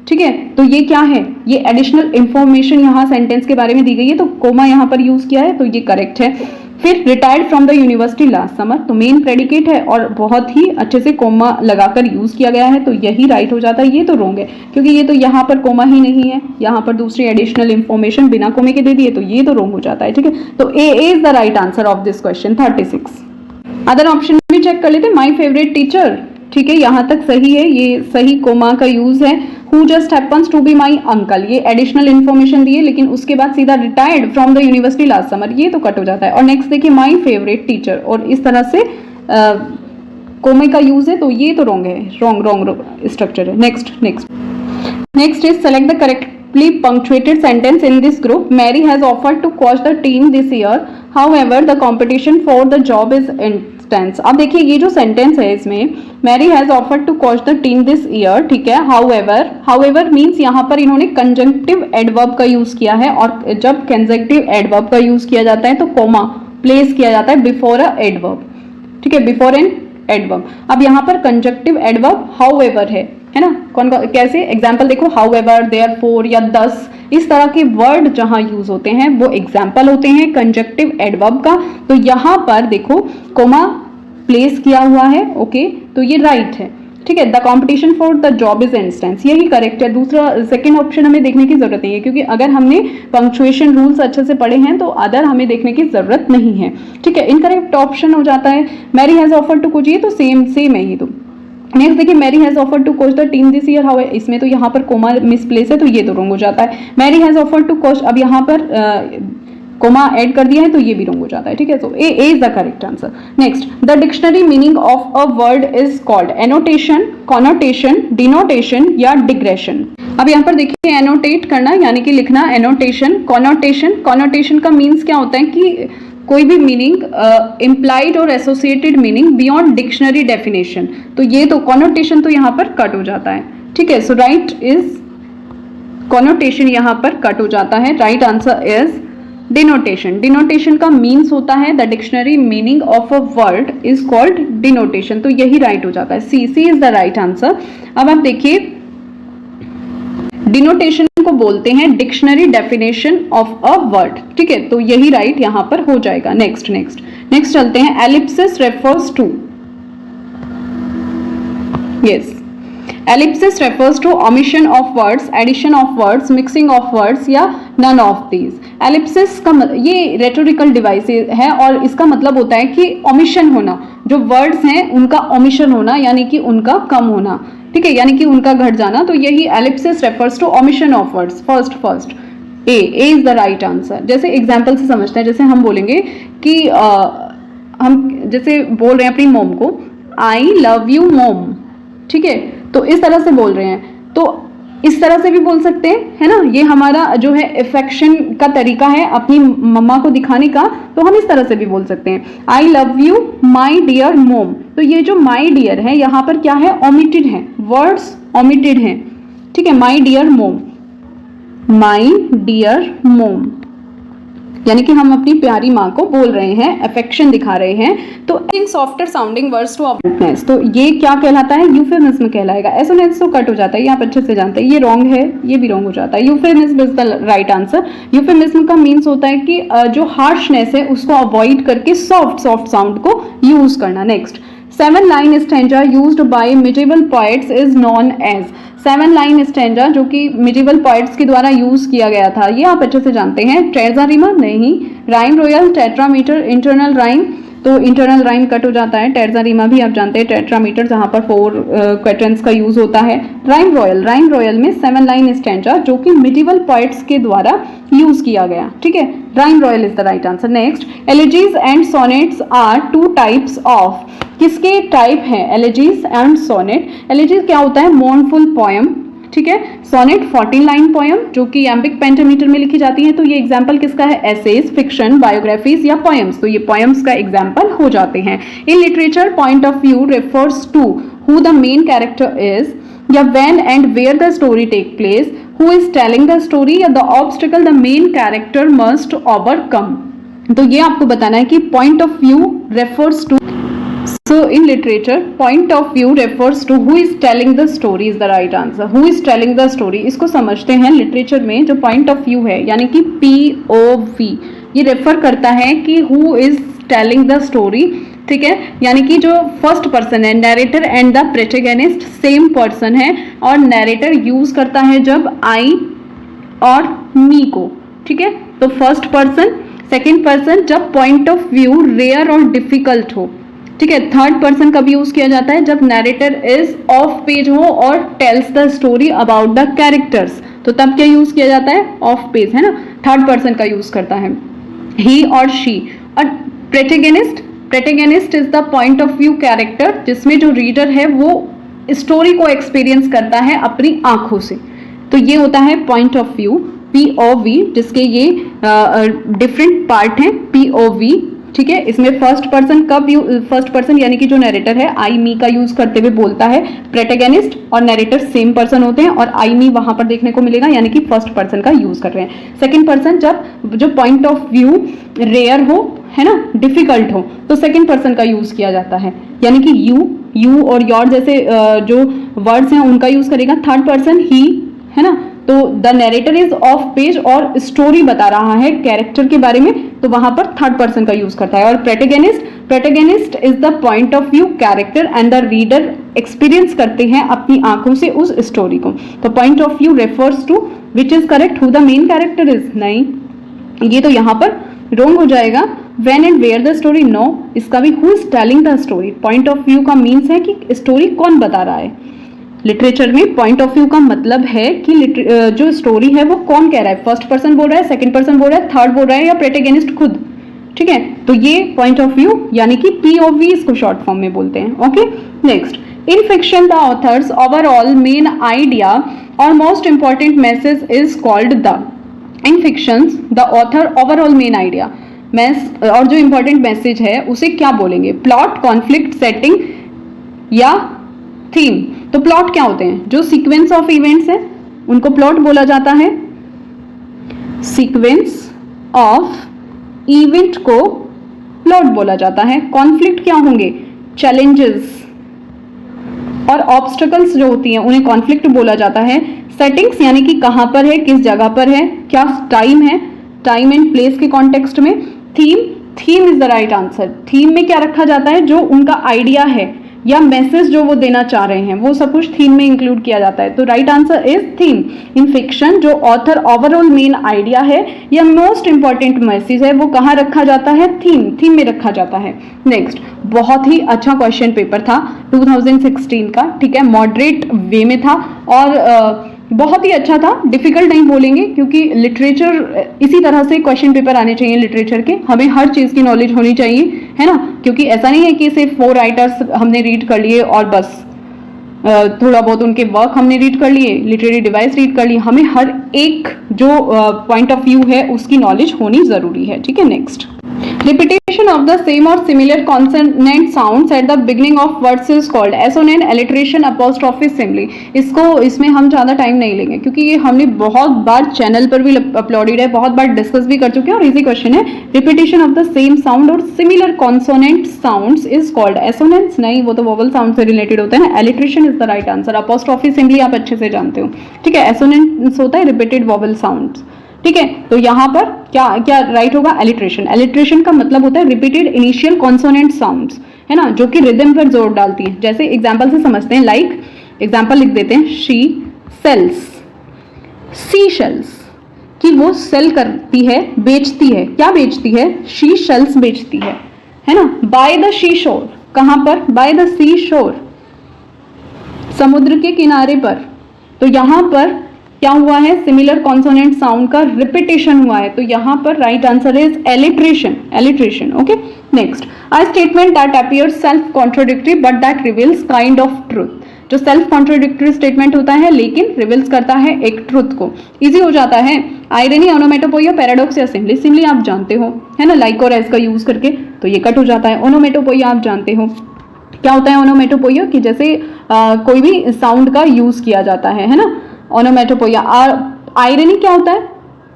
ठीक है, तो ये क्या है, ये एडिशनल इंफॉर्मेशन यहाँ सेंटेंस के बारे में दी गई है, तो कोमा यहाँ पर यूज किया है, तो ये करेक्ट है। फिर retired from the university last summer, तो मेन प्रेडिकेट है और बहुत ही अच्छे से कोमा लगाकर यूज किया गया है, तो यही राइट हो जाता है। ये तो रॉन्ग है क्योंकि ये तो यहाँ पर कोमा ही नहीं है, यहाँ पर दूसरी एडिशनल इंफॉर्मेशन बिना कोमे के दे दिए, तो ये तो रॉन्ग हो जाता है। ठीक है, तो A is the right answer of this question 36। Other option भी चेक कर लेते। माई फेवरेट टीचर, ठीक है, यहाँ तक सही है, ये सही कोमा का यूज है। Who just happens to be my uncle, ये एडिशनल इन्फॉर्मेशन दी है, लेकिन उसके बाद सीधा retired from the university last summer, ये तो कट हो जाता है। और नेक्स्ट देखिए माई फेवरेट टीचर, और इस तरह से कोमे का यूज है, तो ये तो रॉन्ग है, रॉन्ग स्ट्रक्चर है। Next is select the correctly punctuated sentence in this group. Mary has offered to coach the team this year, however the competition for the job is intense. अब देखिए ये जो सेंटेंस है इसमें, Mary has offered to coach the team this year, ठीक है। However means यहाँ पर इन्होंने कंजंक्टिव एडवर्ब का यूज किया है, और जब कंजंक्टिव एडवर्ब का यूज किया जाता है तो कोमा प्लेस किया जाता है बिफोर अ एडवर्ब, ठीक है, बिफोर एन एडवर्ब। अब यहाँ पर कंजंक्टिव एडवर्ब हाउएवर है ना। कैसे एग्जाम्पल देखो, हाउएवर, देयरफॉर या दस, इस तरह के वर्ड जहां यूज होते हैं वो एग्जाम्पल होते हैं कंजंक्टिव एडवर्ब का। तो यहाँ पर देखो कोमा प्लेस किया हुआ है, ओके, तो ये राइट है, ठीक है। The competition for the job is instance, यही करेक्ट है। दूसरा सेकंड ऑप्शन हमें देखने की जरूरत नहीं है, क्योंकि अगर हमने पंक्चुएशन रूल्स अच्छे से पढ़े हैं तो अदर हमें देखने की जरूरत नहीं है, ठीक है। इनकरेक्ट ऑप्शन हो जाता है Mary has offered to coach, ये तो सेम है ही। तो नेक्स्ट देखिए, Mary has offered to coach the team this year, how, इसमें तो यहाँ पर कोमा मिसप्लेस है तो ये तो रॉन्ग हो जाता है। Mary has offered to coach, अब यहाँ पर कोमा ऐड कर दिया है तो ये भी रॉन्ग हो जाता है, ठीक है। So A is the correct answer. Next, the dictionary meaning of a word is called annotation, connotation, denotation या डिग्रेशन। अब यहाँ पर देखिए, एनोटेट करना यानी कि लिखना, एनोटेशन, कॉनोटेशन। कॉनोटेशन का मीन्स क्या होता है कि कोई भी मीनिंग इम्प्लाइड और associated meaning beyond dictionary definition, तो ये तो कॉनोटेशन तो यहाँ पर कट हो जाता है, ठीक है। सो राइट इज कॉनोटेशन, यहाँ पर कट हो जाता है। Right answer is denotation. Denotation का मीन्स होता है the dictionary meaning of a word is called denotation, तो यही राइट हो जाता है। सी इज द राइट आंसर। अब आप देखिए, डिनोटेशन को बोलते हैं dictionary definition of a word, ठीक है, तो यही राइट यहां पर हो जाएगा। नेक्स्ट चलते हैं, ellipsis refers to, yes, ellipsis refers to omission of words, addition of words, mixing of words या none of these। एलिप्सिस का ये रेटोरिकल डिवाइस है और इसका मतलब होता है कि ओमिशन होना, जो वर्ड्स हैं उनका ओमिशन होना यानी कि उनका कम होना, ठीक है, यानी कि उनका घट जाना, तो यही ellipsis refers to omission of words. First A is the right answer. जैसे एग्जाम्पल से समझते हैं, जैसे हम बोलेंगे कि हम जैसे बोल रहे हैं अपनी मोम को, आई लव यू मोम, ठीक है, तो इस तरह से बोल रहे हैं, तो इस तरह से भी बोल सकते हैं, है ना, ये हमारा जो है इफेक्शन का तरीका है अपनी मम्मा को दिखाने का, तो हम इस तरह से भी बोल सकते हैं, I love you my dear mom. तो ये जो माई डियर है यहाँ पर क्या है, ओमिटेड है, वर्ड्स ओमिटेड हैं, ठीक है, माई डियर मोम, माई डियर मोम, यानी कि हम अपनी प्यारी माँ को बोल रहे हैं, अफेक्शन दिखा रहे हैं। तो in softer sounding words to abundance, तो ये क्या कहलाता है, यूफेमिज्म कहलाएगा। एसोनेंस तो कट हो जाता है, ये आप अच्छे से जानते हैं, ये रॉन्ग है, ये भी रॉन्ग हो जाता है। Euphemism is the right answer. Euphemism का मीन्स होता है कि जो हार्शनेस है उसको अवॉइड करके सॉफ्ट साउंड को यूज करना। Next, 7 line stanza used by medieval poets is known as. 7 line stanza जो कि मिडिवल पोएट्स के द्वारा यूज किया गया था, ये आप अच्छे से जानते हैं। ट्रेजा रीमा नहीं, rhyme royal, tetrameter, internal rhyme, तो इंटरनल राइम कट हो जाता है। टेट्रा रीमा भी आप जानते हैं, टेट्रामीटर जहां पर 4 क्वाड्रेंट्स का यूज होता है। राइम रॉयल में 7 लाइन स्टैंजा जो कि मिडिवल पोएट्स के द्वारा यूज किया गया, ठीक है, rhyme royal is the right answer. Next, elegies and sonnets are 2 types of, किसके टाइप है, एलिजीज एंड सोनेट। एलिजीज क्या होता है, मोurnful पोएम, ठीक है। सोनेट 14 लाइन पोएम जो कि एम्बिक पेंटामीटर में लिखी जाती है, तो ये एग्जाम्पल किसका है, एसेज, फिक्शन, बायोग्राफीज या पोएम्स, तो ये पोएम्स का एग्जाम्पल हो जाते हैं। In literature point of view refers to who the main character is, या when and where the story take place, who is telling the story, या the obstacle the main character must overcome. तो ये आपको बताना है कि point of view refers to, so in literature point of view refers to who is telling the story is the right answer। who is telling the story इसको समझते हैं। Literature में जो पॉइंट ऑफ व्यू है यानी कि POV, ये refer करता है कि who is telling the story, ठीक है, यानी कि जो फर्स्ट पर्सन है, narrator and the protagonist same person है, और नैरेटर यूज करता है जब आई और मी को, ठीक है, तो फर्स्ट पर्सन, सेकेंड पर्सन जब पॉइंट ऑफ व्यू रेयर और डिफिकल्ट हो, ठीक है। थर्ड पर्सन कब यूज किया जाता है, जब नैरेटर इज ऑफ पेज हो और tells the story about the characters, तो तब क्या यूज किया जाता है, ऑफ पेज, है ना, थर्ड पर्सन का यूज करता है। ही और शी। और protagonist is the point of view character जिसमें जो रीडर है वो स्टोरी को एक्सपीरियंस करता है अपनी आंखों से, तो ये होता है पॉइंट ऑफ व्यू, POV, जिसके ये डिफरेंट पार्ट हैं, POV, ठीक है। इसमें फर्स्ट पर्सन यानी कि जो नैरेटर है आई मी का यूज करते हुए बोलता है, प्रोटैगनिस्ट और नैरेटर सेम पर्सन होते हैं, और आई मी वहां पर देखने को मिलेगा यानी कि फर्स्ट पर्सन का यूज कर रहे हैं। सेकंड पर्सन जब जो पॉइंट ऑफ व्यू रेयर हो, है ना, डिफिकल्ट हो, तो सेकंड पर्सन का यूज किया जाता है, यानी कि यू और योर जैसे जो वर्ड्स हैं उनका यूज करेगा। थर्ड पर्सन ही, है ना, तो the narrator is of page और स्टोरी बता रहा है कैरेक्टर के बारे में, तो वहां पर थर्ड पर्सन का यूज करता है। और protagonist is the point of view character and the reader experience करते हैं अपनी आंखों से उस स्टोरी को। तो point of view refers to which is correct, who the main character is, नहीं ये तो यहाँ पर रोंग हो जाएगा। When and where the story, no, इसका भी who is telling the story. Point of view का मीन्स है कि स्टोरी कौन बता रहा है। लिटरेचर में पॉइंट ऑफ व्यू का मतलब है कि जो स्टोरी है वो कौन कह रहा है, फर्स्ट पर्सन बोल रहा है, सेकंड पर्सन बोल रहा है, थर्ड बोल रहा है या प्रोटैगनिस्ट खुद, ठीक है। तो ये पॉइंट ऑफ व्यू यानी कि POV इसको शॉर्ट फॉर्म में बोलते हैं। Okay, next, in fiction the author's overall main idea और most important message is called the, in fictions the author overall main idea और जो इंपॉर्टेंट मैसेज है उसे क्या बोलेंगे, प्लॉट, कॉन्फ्लिक्ट, सेटिंग या थीम। तो प्लॉट क्या होते हैं, जो सीक्वेंस ऑफ इवेंट्स है उनको प्लॉट बोला जाता है, सीक्वेंस ऑफ इवेंट को प्लॉट बोला जाता है। कॉन्फ्लिक्ट क्या होंगे, चैलेंजेस और ऑब्स्टकल्स जो होती हैं उन्हें कॉन्फ्लिक्ट बोला जाता है। सेटिंग्स यानी कि कहां पर है, किस जगह पर है, क्या टाइम है, टाइम एंड प्लेस के कॉन्टेक्स्ट में। Theme is the right answer. Theme में क्या रखा जाता है, जो उनका आइडिया है या मैसेज जो वो देना चाह रहे हैं वो सब कुछ थीम में इंक्लूड किया जाता है। तो right answer is theme. In fiction जो ऑथर ओवरऑल मेन आइडिया है या मोस्ट इंपॉर्टेंट मैसेज है वो कहाँ रखा जाता है, थीम में रखा जाता है। नेक्स्ट, बहुत ही अच्छा क्वेश्चन पेपर था 2016 का, ठीक है, मॉडरेट वे में था और बहुत ही अच्छा था। डिफिकल्ट नहीं बोलेंगे क्योंकि लिटरेचर इसी तरह से क्वेश्चन पेपर आने चाहिए लिटरेचर के, हमें हर चीज की नॉलेज होनी चाहिए, है ना, क्योंकि ऐसा नहीं है कि सिर्फ 4 राइटर्स हमने रीड कर लिए और बस थोड़ा बहुत उनके वर्क हमने रीड कर लिए, लिटरेरी डिवाइस रीड कर लिए, हमें हर एक जो पॉइंट ऑफ व्यू है उसकी नॉलेज होनी जरूरी है, ठीक है। Next, repetition of the same or similar consonant sounds at the beginning of words is called assonant, alliteration, apostrophe, simile। इसमें हम ज़्यादा टाइम नहीं लेंगे क्योंकि ये हमने बहुत बार चैनल पर भी अपलोडेड है, बहुत बार डिस्कस भी कर चुके हैं और इजी क्वेश्चन है। repetition of the same sound और similar consonant sounds is called assonance, नहीं वो तो वोवल साउंड से रिलेटेड होता है ना। alliteration is the right answer। apostrophe, simile आप अच्छे से जानते हो, ठीक है। assonance होता है रिपीटेड वोवल साउंड्स, ठीक है। तो यहाँ पर क्या क्या राइट होगा, एलिट्रेशन। एलिट्रेशन का मतलब होता है रिपीटेड इनिशियल कॉन्सोनेंट साउंड्स, है ना, जो कि रिदम पर जोर डालती है। जैसे एग्जांपल से समझते हैं, लाइक एग्जांपल लिख देते हैं, शी सेल्स सी शेल्स, कि वो सेल करती है, बेचती है, क्या बेचती है, शी शेल्स बेचती है ना। बाय द सी शोर, कहां पर, बाय द सी शोर, समुद्र के किनारे पर। तो यहां पर क्या हुआ है, सिमिलर कॉन्सोनेंट साउंड का रिपीटेशन हुआ है, तो यहां पर right answer is alliteration. Okay, next, a statement that appears self contradictory but that reveals kind of truth. जो सेल्फ कॉन्ट्रोडिक्टरी स्टेटमेंट होता है लेकिन रिवील्स करता है एक ट्रुथ को, इजी हो जाता है। आयरनी, ओनोमेटोपोइया, पैराडॉक्स या सिम्बली। सिम्बली आप जानते हो, है ना, लाइक और एज का यूज करके, तो ये कट हो जाता है। ओनोमेटोपोइया आप जानते हो क्या होता है, ओनोमेटोपोइया कि जैसे कोई भी साउंड का यूज किया जाता है ना, ओनोमेटोपोइया। आयरनी क्या होता है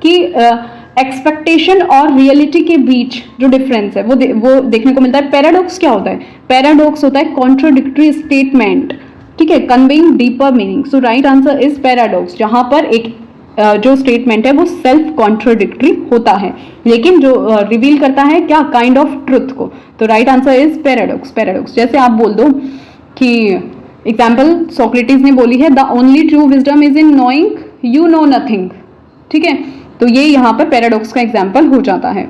कि एक्सपेक्टेशन और रियलिटी के बीच जो डिफरेंस है वो देखने को मिलता है। पैराडॉक्स क्या होता है, पैराडॉक्स होता है कॉन्ट्रोडिक्टरी स्टेटमेंट, ठीक है, conveying deeper meaning. So right answer is paradox, जहां पर एक जो स्टेटमेंट है वो सेल्फ कॉन्ट्रोडिक्टरी होता है लेकिन जो रिवील करता है क्या, काइंड ऑफ ट्रुथ को। तो राइट आंसर इज पैराडॉक्स। जैसे आप बोल दो कि एग्जाम्पल सोक्रेटिस ने बोली है, the only true wisdom is in knowing you know nothing, ठीक है, तो ये यहाँ पर पैराडॉक्स का एग्जाम्पल हो जाता है।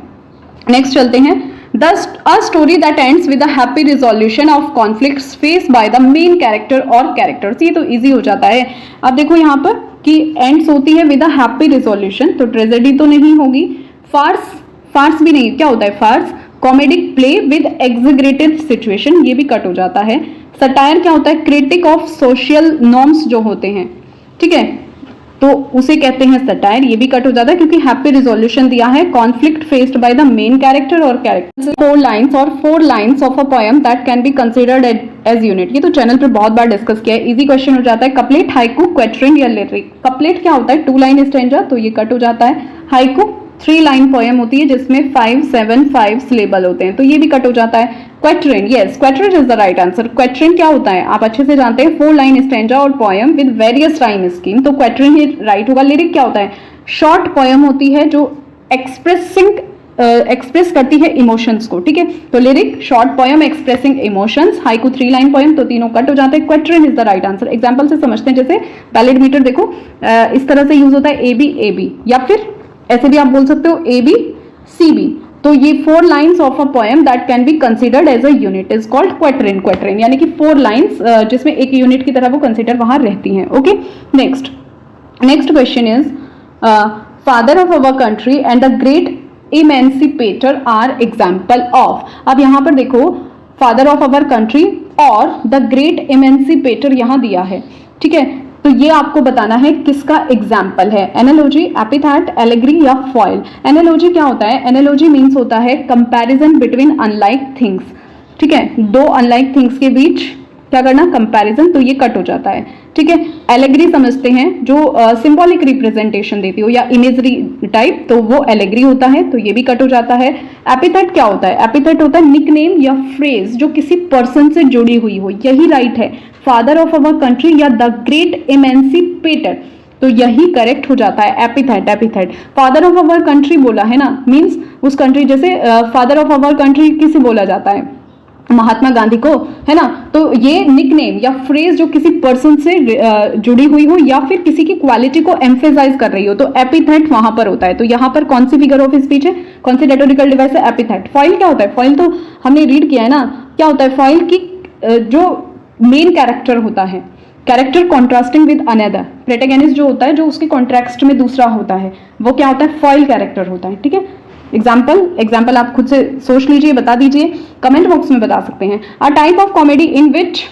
नेक्स्ट चलते हैं, a story that ends with a happy resolution of conflicts faced by the main character और कैरेक्टर्स। ये तो इजी हो जाता है। अब देखो यहाँ पर कि एंड्स होती है विद अ हैप्पी रिजोल्यूशन, तो ट्रेजेडी तो नहीं होगी। फार्स भी नहीं, क्या होता है farce, comedic play with exaggerated situation, ये भी कट हो जाता है। सटायर क्या होता है, क्रिटिक ऑफ सोशल नॉर्म्स जो होते हैं, ठीक है, तो उसे कहते हैं सटायर, ये भी कट हो जाता है क्योंकि हैप्पी रिजोल्यूशन दिया है। Conflict faced by the main character और character. 4 lines of a poem that can be considered as unit, ये तो चैनल पर बहुत बार डिस्कस किया है, इजी क्वेश्चन हो जाता है। कपलेट, हाइकू, क्वेट्रिन या लिरिक। कपलेट क्या होता है, 2 लाइन स्टैंजा, तो ये कट हो जाता है। हाइकू 3 लाइन पोएम होती है जिसमें 5, 7, 5 सिलेबल होते हैं, तो ये भी कट हो जाता है। Quatrain, yes quatrain is the right answer. Quatrain क्या होता है आप अच्छे से जानते हैं, 4 लाइन स्टैंजा और poem with various rhyme scheme, तो क्वेट्रेन ही राइट होगा। लिरिक क्या होता है, शॉर्ट पोएम होती है जो एक्सप्रेस करती है इमोशंस को, ठीक है, तो lyric short poem expressing emotions, haiku 3 line poem, तो तीनों कट हो जाते हैं। Quatrain is the right answer. Example से समझते हैं, जैसे बैलेड मीटर देखो इस तरह से यूज होता है, ए बी, या फिर ऐसे भी आप बोल सकते हो ए बी सी बी, तो ये 4 lines of a poem that can be considered as a unit is called quatrain. Quatrain यानी कि 4 लाइन्स जिसमें एक यूनिट की तरह वो कंसिडर वहां रहती हैं। Okay, next question is father of our country and the great emancipator are example of. अब यहां पर देखो फादर ऑफ अवर कंट्री और द ग्रेट इमेंसिपेटर यहां दिया है, ठीक है, तो ये आपको बताना है किसका एग्जाम्पल है। एनालॉजी, एपिथेट, एलेगरी या फॉइल। एनालॉजी क्या होता है, एनालॉजी मीन्स होता है कंपैरिजन बिटवीन अनलाइक थिंग्स, ठीक है, दो अनलाइक थिंग्स के बीच क्या करना, कंपैरिजन, तो ये कट हो जाता है, ठीक है। एलेगरी समझते हैं जो सिंबॉलिक रिप्रेजेंटेशन देती हो या इमेजरी टाइप, तो वो एलेगरी होता है, तो ये भी कट हो जाता है। एपिथेट क्या होता है, एपिथेट होता है निकनेम या फ्रेज जो किसी पर्सन से जुड़ी हुई हो, यही राइट है। फादर ऑफ अवर कंट्री या द ग्रेट इमेंसिपेटर, तो यही करेक्ट हो जाता है epithet. Father of our country बोला है ना, मीन्स उस कंट्री, जैसे फादर ऑफ अवर कंट्री किसे बोला जाता है, महात्मा गांधी को, है ना, तो ये निकनेम या फ्रेज जो किसी पर्सन से जुड़ी हुई हो या फिर किसी की क्वालिटी को एम्फेसाइज कर रही हो, तो एपिथेट वहां पर होता है। तो यहाँ पर कौन सी फिगर ऑफ स्पीच है, कौन सी रेटोरिकल डिवाइस है, एपिथेट। फॉइल क्या होता है, फॉइल तो हमने रीड किया है ना, क्या होता है फॉइल की जो मेन कैरेक्टर होता है, character contrasting with another, protagonist जो होता है जो उसके कॉन्ट्रास्ट में दूसरा होता है, वो क्या होता है, फॉइल कैरेक्टर होता है, ठीक है। एग्जाम्पल आप खुद से सोच लीजिए, बता दीजिए, कमेंट बॉक्स में बता सकते हैं। A type of comedy in which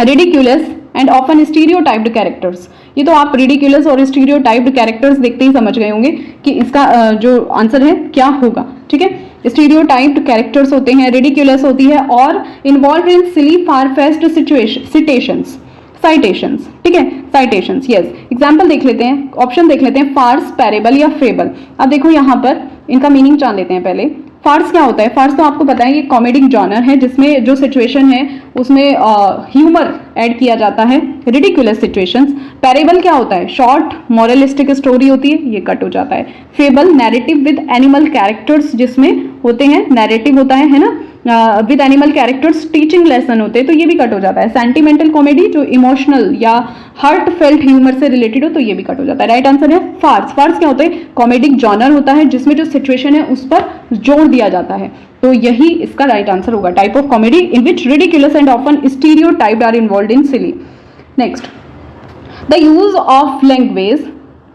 ridiculous and often stereotyped characters, ये तो आप रिडिक्यूलस और स्टीरियोटाइप्ड कैरेक्टर्स देखते ही समझ गए होंगे कि इसका जो आंसर है क्या होगा, ठीक है। स्टीरियोटाइप्ड कैरेक्टर्स होते हैं, रिडिक्यूलस होती है, और involve in silly far fetched situations, citations, ठीक है, साइटेशंस, यस। एग्जाम्पल देख लेते हैं, ऑप्शन देख लेते हैं, फार्स, पैरेबल या फेबल। अब देखो यहाँ पर इनका मीनिंग जान लेते हैं पहले। फार्स क्या होता है, फार्स तो आपको पता है ये कॉमेडिक जॉनर है जिसमें जो सिचुएशन है उसमें ह्यूमर ऐड किया जाता है, रिडिकुलस सिचुएशंस। पैरेबल क्या होता है, शॉर्ट मॉरलिस्टिक स्टोरी होती है, ये कट हो जाता है। Fable narrative with animal characters जिसमें होते हैं, नैरेटिव होता है ना, with animal characters, teaching lesson होते हैं, तो ये भी कट हो जाता है। सेंटिमेंटल कॉमेडी जो इमोशनल या हार्ट फेल्ट ह्यूमर से रिलेटेड हो, तो ये भी कट हो जाता है। राइट आंसर है फार्स। फार्स क्या होता है, कॉमेडिक जॉनर होता है जिसमें जो सिचुएशन है उस पर जोर दिया जाता है, तो यही इसका राइट आंसर होगा। Type of comedy in which ridiculous and often stereotyped are involved in silly. Next, the use of language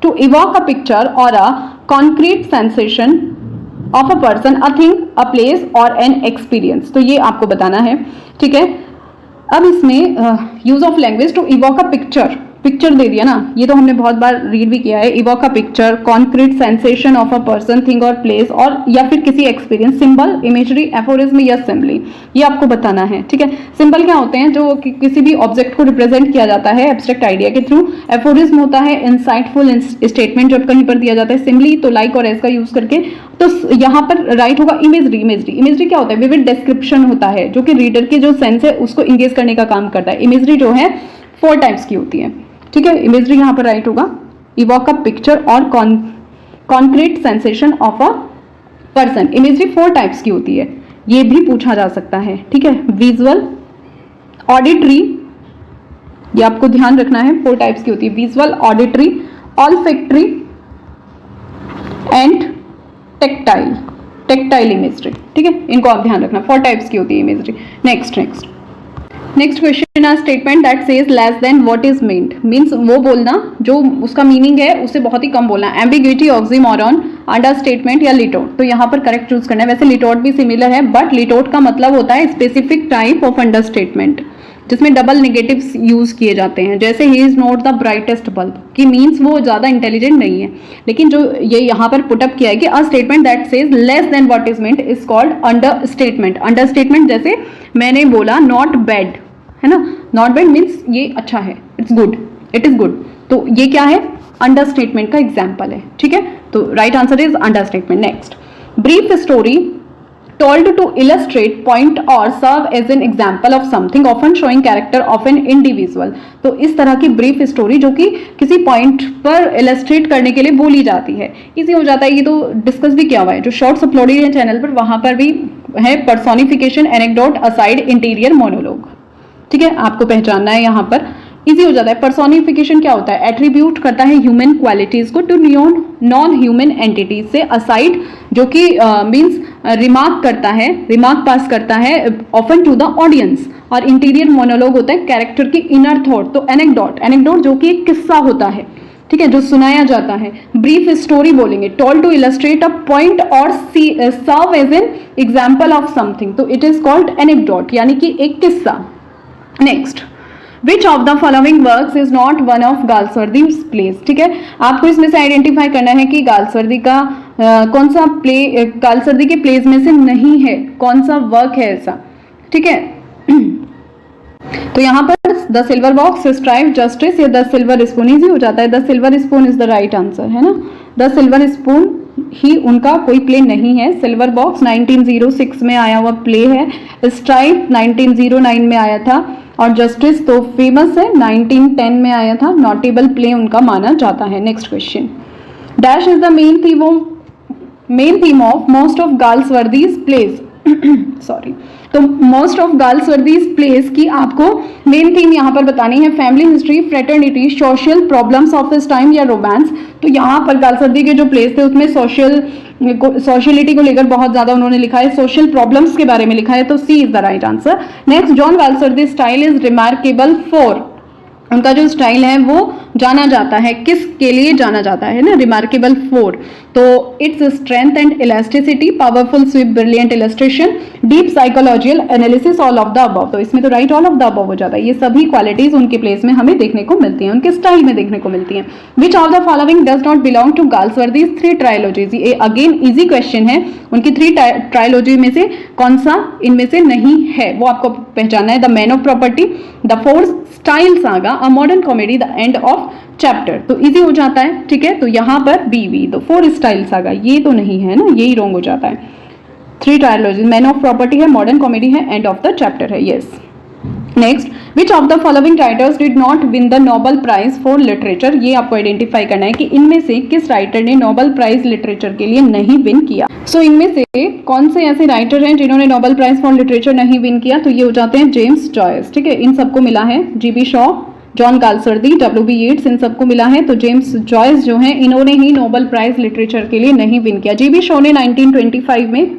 to evoke a picture और a concrete sensation of a person, a thing, a place और an experience, तो ये आपको बताना है, ठीक है। अब इसमें use of language to evoke a picture दे दिया ना, ये तो हमने बहुत बार रीड भी किया है। Evoke a picture, concrete sensation of a person, thing और प्लेस, और या फिर किसी एक्सपीरियंस, सिंबल, इमेजरी, एफोरिज्म या सिंबली, ये आपको बताना है, ठीक है। सिंबल क्या होते हैं, जो किसी भी ऑब्जेक्ट को रिप्रेजेंट किया जाता है एब्स्ट्रैक्ट आइडिया के थ्रू। एफोरिज्म होता है इंसाइटफुल स्टेटमेंट जब कहीं पर दिया जाता है। सिंबली तो लाइक और एज का यूज करके, तो यहाँ पर राइट होगा इमेजरी क्या होता है, विविड डिस्क्रिप्शन होता है जो कि रीडर के जो सेंस है उसको इंगेज करने का काम करता है। इमेजरी जो है 4 टाइप्स की होती है, ठीक है, इमेजरी यहाँ पर राइट होगा। इवॉक अ पिक्चर और concrete sensation of a person, imagery 4 types की होती है, ये भी पूछा जा सकता है, ठीक है। विजुअल, ऑडिटरी, ये आपको ध्यान रखना है, 4 टाइप्स की होती है, visual, auditory, olfactory and tactile imagery, ठीक है, इनको आप ध्यान रखना, 4 टाइप्स की होती है इमेजरी। नेक्स्ट क्वेश्चन है statement that says less than what is meant, means वो बोलना जो उसका मीनिंग है उससे बहुत ही कम बोलना। एम्बिग्विटी, ऑक्सीमोरॉन, अंडरस्टेटमेंट या लिटोट, तो यहाँ पर करेक्ट चूज करना है। वैसे लिटोट भी सिमिलर है, बट लिटोट का मतलब होता है स्पेसिफिक टाइप ऑफ अंडरस्टेटमेंट जिसमें डबल नेगेटिव्स यूज किए जाते हैं, जैसे he is not the brightest bulb, की मीन्स वो ज्यादा इंटेलिजेंट नहीं है। लेकिन जो ये यहाँ पर पुटअप किया है कि a statement that says less than what is meant is called understatement. जैसे मैंने बोला नॉट बैड, है ना, नॉट बैड मीन्स ये अच्छा है, it's good, it is good, तो ये क्या है, अंडरस्टेटमेंट का एग्जाम्पल है, ठीक है। तो right answer is understatement. Next, brief story told to illustrate point or serve as an example of something, often showing character of an individual. तो इस तरह की ब्रीफ स्टोरी जो कि किसी पॉइंट पर इलस्ट्रेट करने के लिए बोली जाती है. इजी हो जाता है. ये तो डिस्कस भी किया हुआ है, जो शॉर्ट्स अपलोडेड है चैनल पर, वहां पर भी है. Personification, anecdote, aside, interior monologue. ठीक है, आपको पहचानना है यहाँ पर. इजी हो जाता है. पर्सोनिफिकेशन क्या होता है? एट्रीब्यूट करता है ह्यूमन क्वालिटीज को टू नॉन ह्यूमन एंटिटीज से. असाइड जो कि मीन्स रिमार्क करता है, रिमार्क पास करता है ऑफन टू द ऑडियंस. और इंटीरियर मोनोलॉग होता है कैरेक्टर की इनर थॉट. तो एनेक्डोट जो कि एक किस्सा होता है, ठीक है, जो सुनाया जाता है. ब्रीफ स्टोरी बोलेंगे. Told to illustrate a point और serve as an example of something, तो इट इज कॉल्ड एनेक्डोट, यानी कि एक किस्सा. Next, Which of the following works is not one of Galsworthy's plays? ठीक है, आपको इसमें से आइडेंटिफाई करना है कि गालस्वर्दी का कौन सा प्ले गालस्वर्दी के प्लेज में से नहीं है, कौन सा वर्क है ऐसा. ठीक है, तो यहाँ पर the silver box, stripe, justice या द सिल्वर स्पून. इजी हो जाता है. The silver spoon is the right answer, है ना. द सिल्वर स्पून ही उनका कोई प्ले नहीं है. सिल्वर बॉक्स 1906 में आया हुआ प्ले है. स्ट्राइप 1909 में आया था. और जस्टिस तो फेमस है, 1910 में आया था. नोटेबल प्ले उनका माना जाता है. Next question, dash is the main theme of most of Galsworthy's plays. Sorry, तो मोस्ट ऑफ गालस्वर्दीज प्लेज की आपको मेन थीम यहाँ पर बतानी है. Family history, fraternity, social problems of this time या रोमांस. तो यहाँ पर गालस्वर्दी के जो प्लेज थे उसमें सोशलिटी को लेकर बहुत ज्यादा उन्होंने लिखा है, सोशल प्रॉब्लम्स के बारे में लिखा है. तो C is the right answer. Next, John Galsworthy style is remarkable for. उनका जो स्टाइल है वो जाना जाता है, किसके लिए जाना जाता है ना, रिमार्केबल फॉर. तो its strength and elasticity, powerful sweep, brilliant illustration, deep psychological analysis, all of the above. तो इसमें तो right all of the above हो जाता है. ये सभी क्वालिटीज उनके प्लेस में हमें देखने को मिलती हैं, उनके स्टाइल में देखने को मिलती हैं. Which of the following does not belong to Galsworthy's 3 trilogies. ये अगेन इजी क्वेश्चन है. उनकी 3 ट्रायलॉजी में से कौन सा इनमें से नहीं है वो आपको पहचानना है. The man of property, the 4 style saga, a modern comedy, the end of chapter. तो इजी हो जाता है. ठीक है, तो यहाँ पर बीवी, तो 4 स्टाइल सागा ये तो नहीं है ना, यही रॉन्ग हो जाता है. 3 ट्रायलॉजी, मैन ऑफ प्रॉपर्टी है, मॉडर्न कॉमेडी है, एंड ऑफ द चैप्टर है. Yes. Next, which of the following writers did not win the Nobel Prize for literature. ये आपको आइडेंटिफाई करना है कि इनमें से किस राइटर ने नोबेल प्राइज लिटरेचर के लिए नहीं विन किया. सो इनमें से कौन से ऐसे राइटर हैं जिन्होंने नोबेल प्राइज फॉर लिटरेचर नहीं विन किया. तो ये हो जाते हैं जेम्स जॉयस. ठीक है, इन सबको मिला है. GB Shaw, John Galsworthy, WB. Yeats, इन सबको मिला है. तो जेम्स जॉयस जो हैं इन्होंने ही नोबेल प्राइज लिटरेचर के लिए नहीं विन किया. जीबी शॉ ने 1925 में,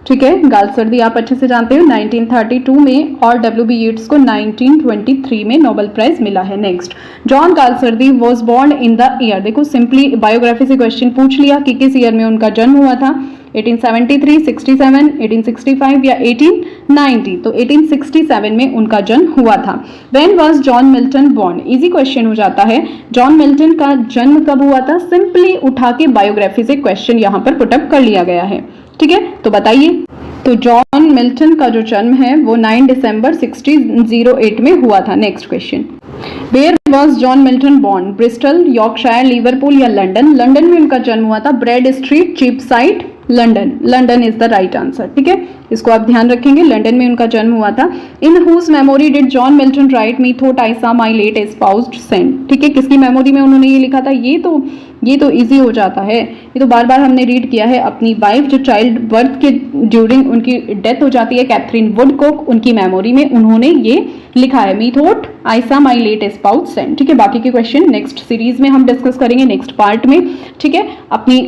ठीक है, गालस्वर्दी आप अच्छे से जानते हो 1932 में, और डब्ल्यू.बी. येट्स को 1923 में नोबेल प्राइज मिला है. Next, John Galsworthy was born in the year. देखो सिंपली बायोग्राफी से क्वेश्चन पूछ लिया कि किस ईयर में उनका जन्म हुआ था. 1873, 67, 1865 या 1890. तो 1867 में उनका जन्म हुआ था. When was John Milton born? Easy question हो जाता है. जॉन मिल्टन का जन्म कब हुआ था? सिंपली उठा के बायोग्राफी से क्वेश्चन यहाँ पर पुटअप कर लिया गया है. ठीक है, तो बताइए. तो जॉन मिल्टन का जो जन्म है वो 9 दिसंबर 1608 में हुआ था. Next question, where was John Milton born? Bristol, Yorkshire, Liverpool या लंदन. लंदन में उनका जन्म हुआ था. Bread Street, Cheapside, London. London is the right answer. ठीक है, इसको आप ध्यान रखेंगे. लंदन में उनका जन्म हुआ था. In whose memory did John Milton write methought I saw my late espoused saint. ठीक है, किसकी मेमोरी में उन्होंने ये लिखा था? ये तो इजी हो जाता है. ये तो बार बार हमने रीड किया है. अपनी वाइफ जो चाइल्ड बर्थ के ड्यूरिंग उनकी डेथ हो जाती है, कैथरीन वुडकॉक, उनकी मेमोरी में उन्होंने ये लिखा है, methought I saw my late espoused saint. ठीक है, बाकी के क्वेश्चन नेक्स्ट सीरीज में हम डिस्कस करेंगे, नेक्स्ट पार्ट में. ठीक है, अपनी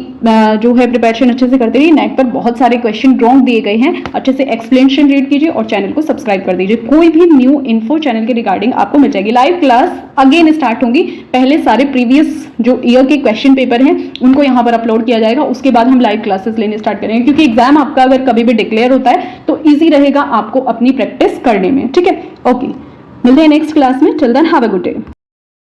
जो है प्रिपरेशन अच्छे से करते रहिए. नेट पर बहुत सारे क्वेश्चन रॉन्ग दिए गए हैं, अच्छे से एक्सप्लेनेशन रीड कीजिए और चैनल को सब्सक्राइब कर दीजिए. कोई भी न्यू इन्फो चैनल के रिगार्डिंग आपको मिल जाएगी. लाइव क्लास अगेन स्टार्ट होंगी. पहले सारे प्रीवियस जो ईयर के क्वेश्चन पेपर हैं उनको यहाँ पर अपलोड किया जाएगा. उसके बाद हम लाइव क्लासेस लेने स्टार्ट करेंगे, क्योंकि एग्जाम आपका अगर कभी भी डिक्लेयर होता है तो ईजी रहेगा आपको अपनी प्रैक्टिस करने में. ठीक है, ओके, मिलते हैं नेक्स्ट क्लास में. Till then have a good day.